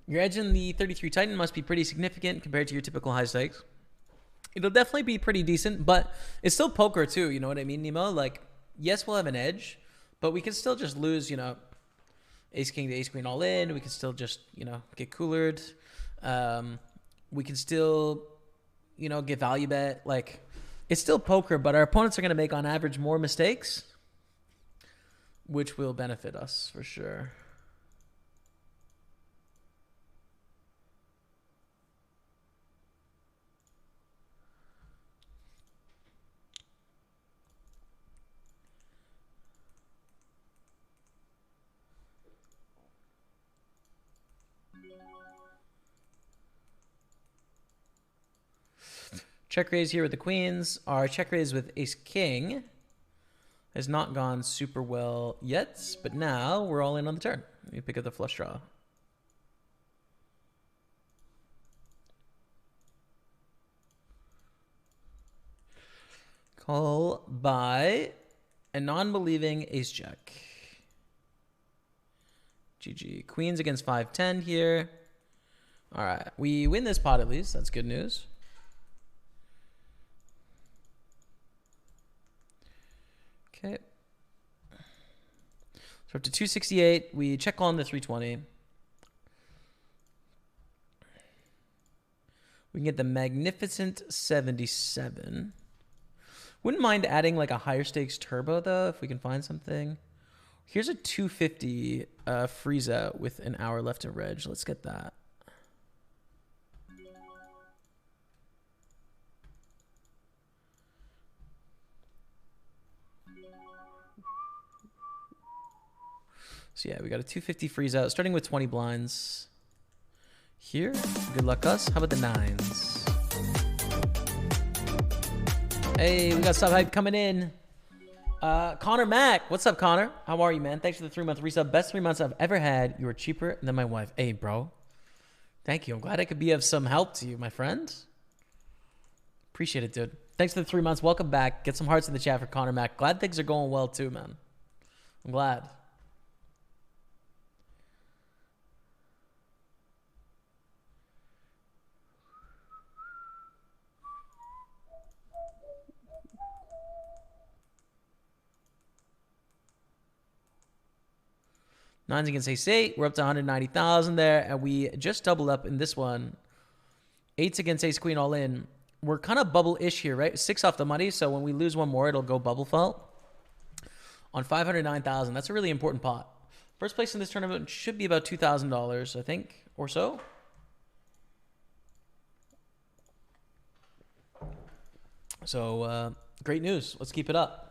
Your edge in the 33 Titan must be pretty significant compared to your typical high stakes. It'll definitely be pretty decent, but it's still poker too, you know what I mean, Nemo? Like, yes, we'll have an edge, but we can still just lose, you know, ace king to ace queen all in. We can still just, you know, get coolered. We can still, you know, get value bet. Like, it's still poker, but our opponents are going to make on average more mistakes, which will benefit us for sure. Check raise here with the queens. Our check raise with ace king has not gone super well yet, but now we're all in on the turn. We pick up the flush draw. Call by a non-believing ace jack. GG. Queens against 5-10 here. All right. We win this pot at least. That's good news. Okay. So up to 268. We check on the 320. We can get the magnificent 77. Wouldn't mind adding like a higher stakes turbo though, if we can find something. Here's a 250 freeze out with an hour left in reg. Let's get that. So yeah, we got a 250 freeze out, starting with 20 blinds. Here, good luck us. How about the 9s? Hey, we got sub hype coming in. Connor Mack, what's up, Connor? How are you, man? Thanks for the 3-month resub. Best 3 months I've ever had. You were cheaper than my wife. Hey, bro. Thank you. I'm glad I could be of some help to you, my friend. Appreciate it, dude. Thanks for the 3 months. Welcome back. Get some hearts in the chat for Connor Mack. Glad things are going well too, man. I'm glad. Nines against ace 8. We're up to 190,000 there, and we just doubled up in this one. 8s against ace queen all in. We're kind of bubble-ish here, right? 6 off the money, so when we lose one more, it'll go bubble fault. On 509,000, that's a really important pot. First place in this tournament should be about $2,000, I think, or so. So, great news. Let's keep it up.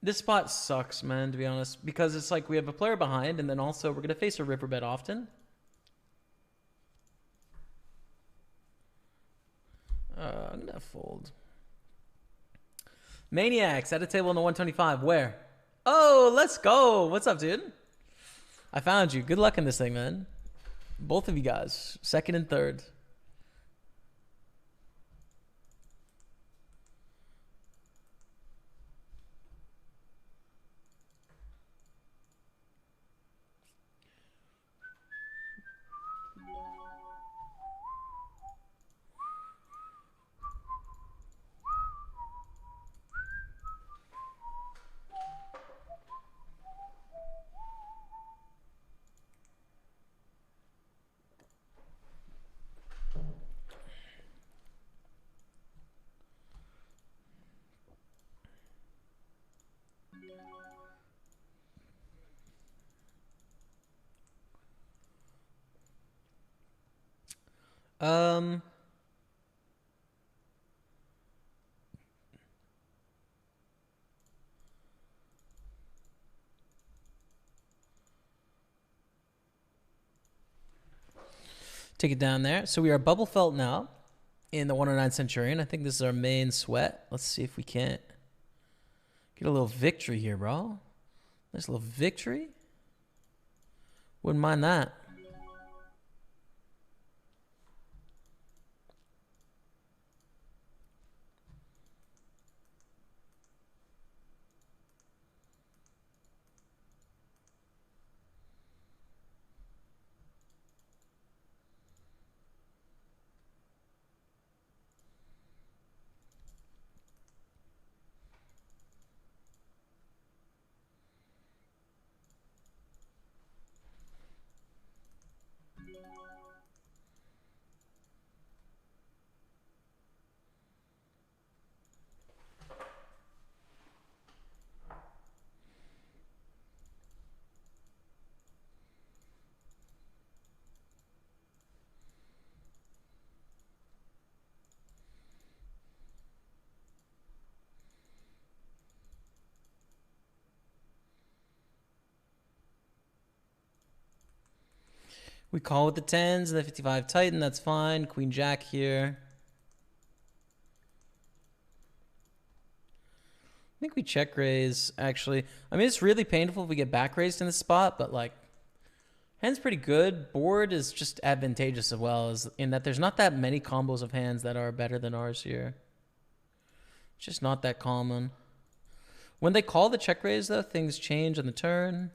This spot sucks, man, to be honest, because it's like we have a player behind, and then also we're going to face a river bet often. I'm going to fold. Maniacs at a table in the 125. Where? Oh, let's go. What's up, dude? I found you. Good luck in this thing, man. Both of you guys. Second and third. Um, take it down there. So we are bubble felt now in the 109 Centurion. I think this is our main sweat. Let's see if we can't get a little victory here, bro. Nice little victory. Wouldn't mind that. We call with the 10s and the 55 Titan. That's fine. Queen Jack here. I think we check raise, actually. I mean, it's really painful if we get back raised in this spot, but, like, hand's pretty good. Board is just advantageous as well, as in that there's not that many combos of hands that are better than ours here. It's just not that common. When they call the check raise, though, things change on the turn.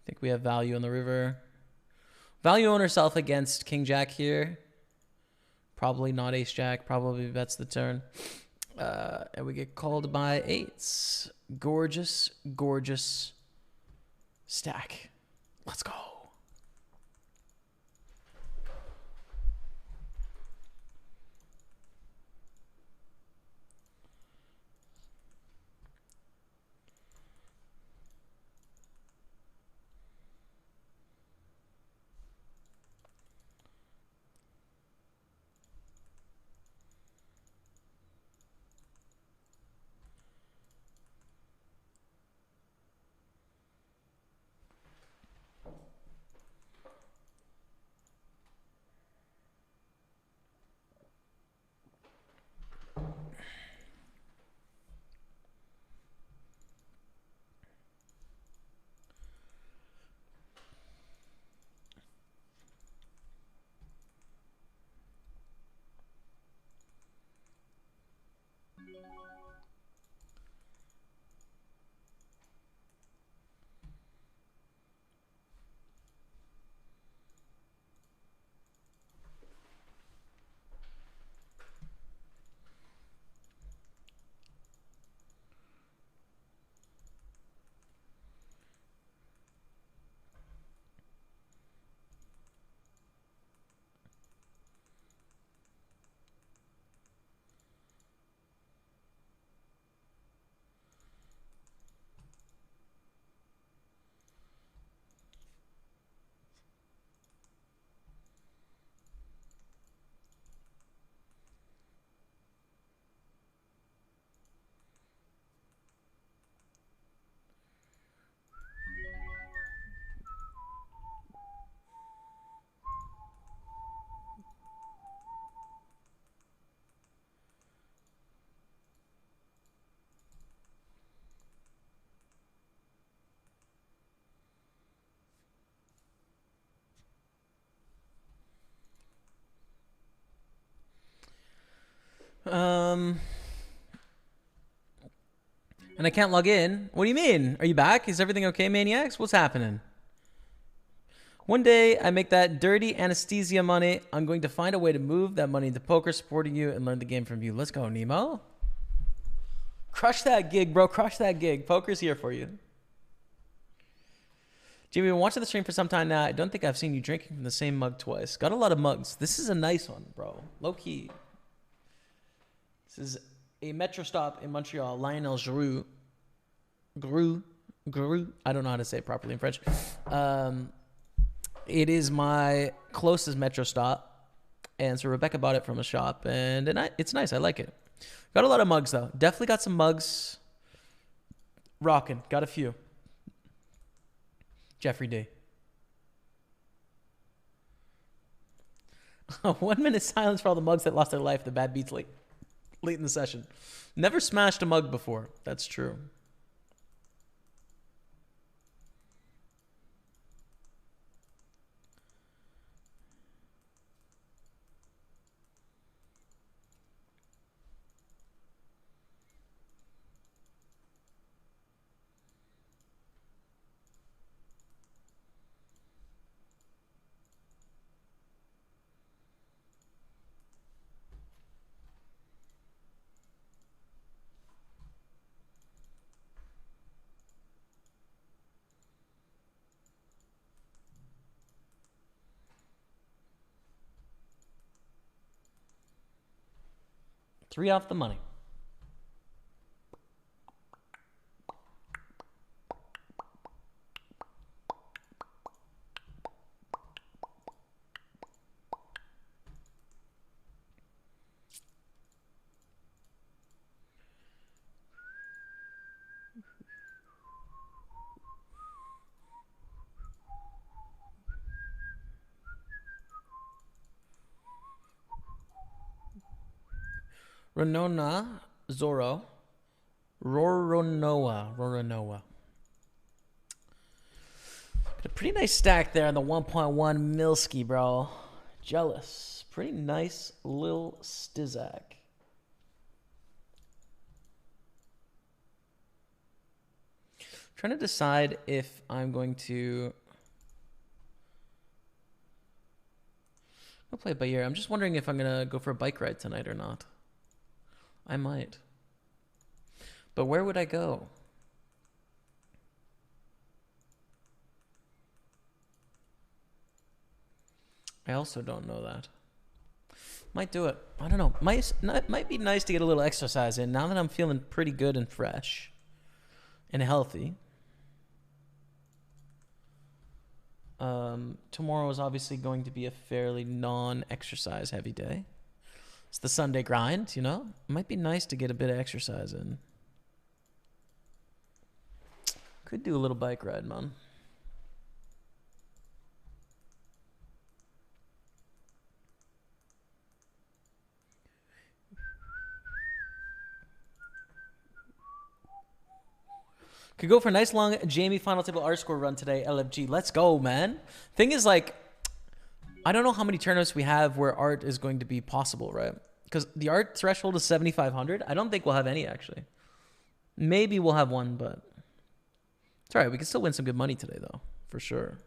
I think we have value on the river. Value on herself against King Jack here. Probably not Ace Jack. Probably bets the turn. And we get called by 8s. Gorgeous, gorgeous stack. Let's go. And I can't log in. What do you mean? Are you back? Is everything okay, maniacs? What's happening? One day I make that dirty anesthesia money. I'm going to find a way to move that money into poker, supporting you and learn the game from you. Let's go, Nemo. Crush that gig, bro. Crush that gig. Poker's here for you. Jimmy, been watching the stream for some time now. I don't think I've seen you drinking from the same mug twice. Got a lot of mugs. This is a nice one, bro. Low key. This is a metro stop in Montreal. Lionel Giroux. Giroux. I don't know how to say it properly in French. It is my closest metro stop. And so Rebecca bought it from a shop. And it's nice. I like it. Got a lot of mugs, though. Definitely got some mugs. Rocking. Got a few. Jeffrey D. 1 minute silence for all the mugs that lost their life. The bad beats late in the session. Never smashed a mug before. That's true. Three off the money. Renona Zoro. Roronoa. Got a pretty nice stack there on the 1.1 Milski, bro. Jealous. Pretty nice lil Stizak. Trying to decide if I'm going to... I'll play it by ear. I'm just wondering if I'm going to go for a bike ride tonight or not. I might. But where would I go? I also don't know that. Might do it. I don't know. Might be nice to get a little exercise in now that I'm feeling pretty good and fresh and healthy. Tomorrow is obviously going to be a fairly non-exercise heavy day. It's the Sunday grind, you know? It might be nice to get a bit of exercise in. Could do a little bike ride, man. Could go for a nice long Jamie final table R score run today, LFG. Let's go, man. Thing is, like, I don't know how many tournaments we have where art is going to be possible, right? Because the art threshold is 7,500. I don't think we'll have any, actually. Maybe we'll have one, but it's all right. We can still win some good money today, though, for sure.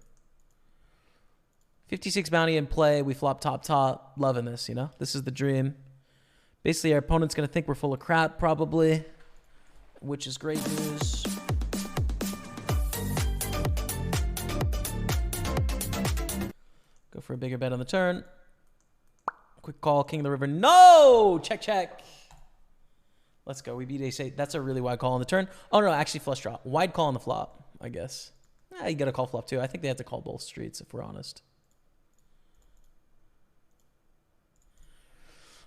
56 bounty in play. We flop top. Loving this, you know? This is the dream. Basically, our opponent's going to think we're full of crap, probably, which is great news. Go for a bigger bet on the turn. Quick call, king of the river. No! Check. Let's go. We beat ace-8. That's a really wide call on the turn. Oh, no, actually flush draw. Wide call on the flop, I guess. You got to call flop, too. I think they have to call both streets, if we're honest.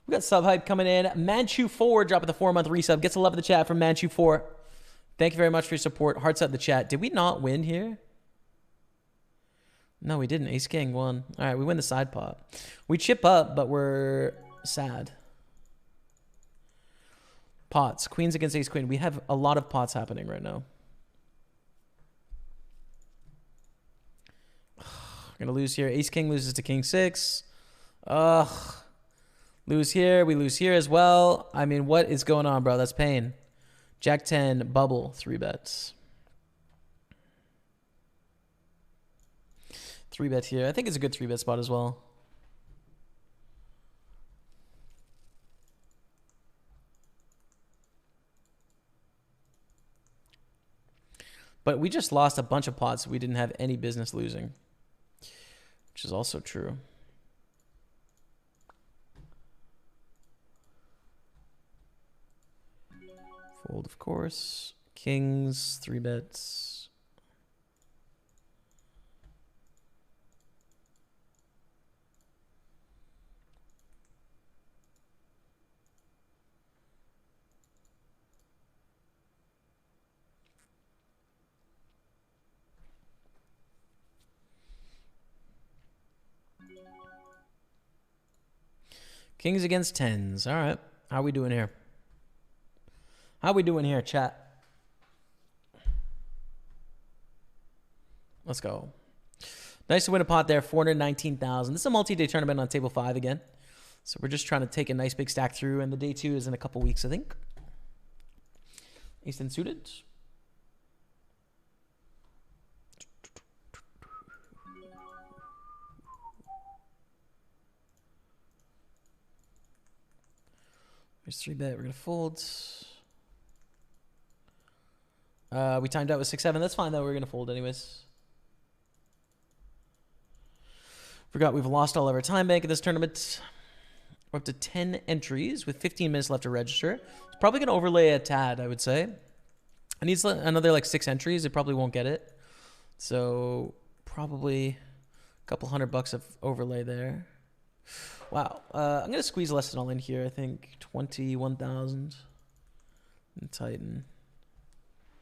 We got sub hype coming in. Manchu4 dropping the 4-month resub. Gets a love in the chat from Manchu4. Thank you very much for your support. Hearts out in the chat. Did we not win here? No, we didn't. Ace King won. All right, we win the side pot. We chip up, but we're sad. Pots. Queens against Ace Queen. We have a lot of pots happening right now. I'm going to lose here. Ace King loses to King 6. Ugh. Lose here. We lose here as well. I mean, what is going on, bro? That's pain. Jack 10, bubble, 3 bets. 3 bet here. I think it's a good 3 bet spot as well. But we just lost a bunch of pots we didn't have any business losing, which is also true. Fold, of course. Kings, 3 bets. Kings against 10s. All right. How we doing here? How we doing here, chat? Let's go. Nice to win a pot there, 419,000. This is a multi-day tournament on table 5 again. So we're just trying to take a nice big stack through, and the day 2 is in a couple weeks, I think. Ace 10 suited. Here's 3 bet. We're going to fold. We timed out with 6-7. That's fine, though. We're going to fold anyways. Forgot we've lost all of our time bank in this tournament. We're up to 10 entries with 15 minutes left to register. It's probably going to overlay a tad, I would say. It needs another like 6 entries. It probably won't get it. So probably a couple $100 of overlay there. Wow. I'm going to squeeze less than all in here. I think 21,000. And tighten.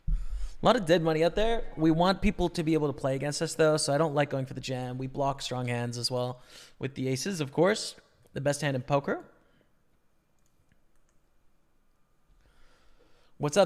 A lot of dead money out there. We want people to be able to play against us, though, so I don't like going for the jam. We block strong hands as well with the aces, of course. The best hand in poker. What's up, Ben?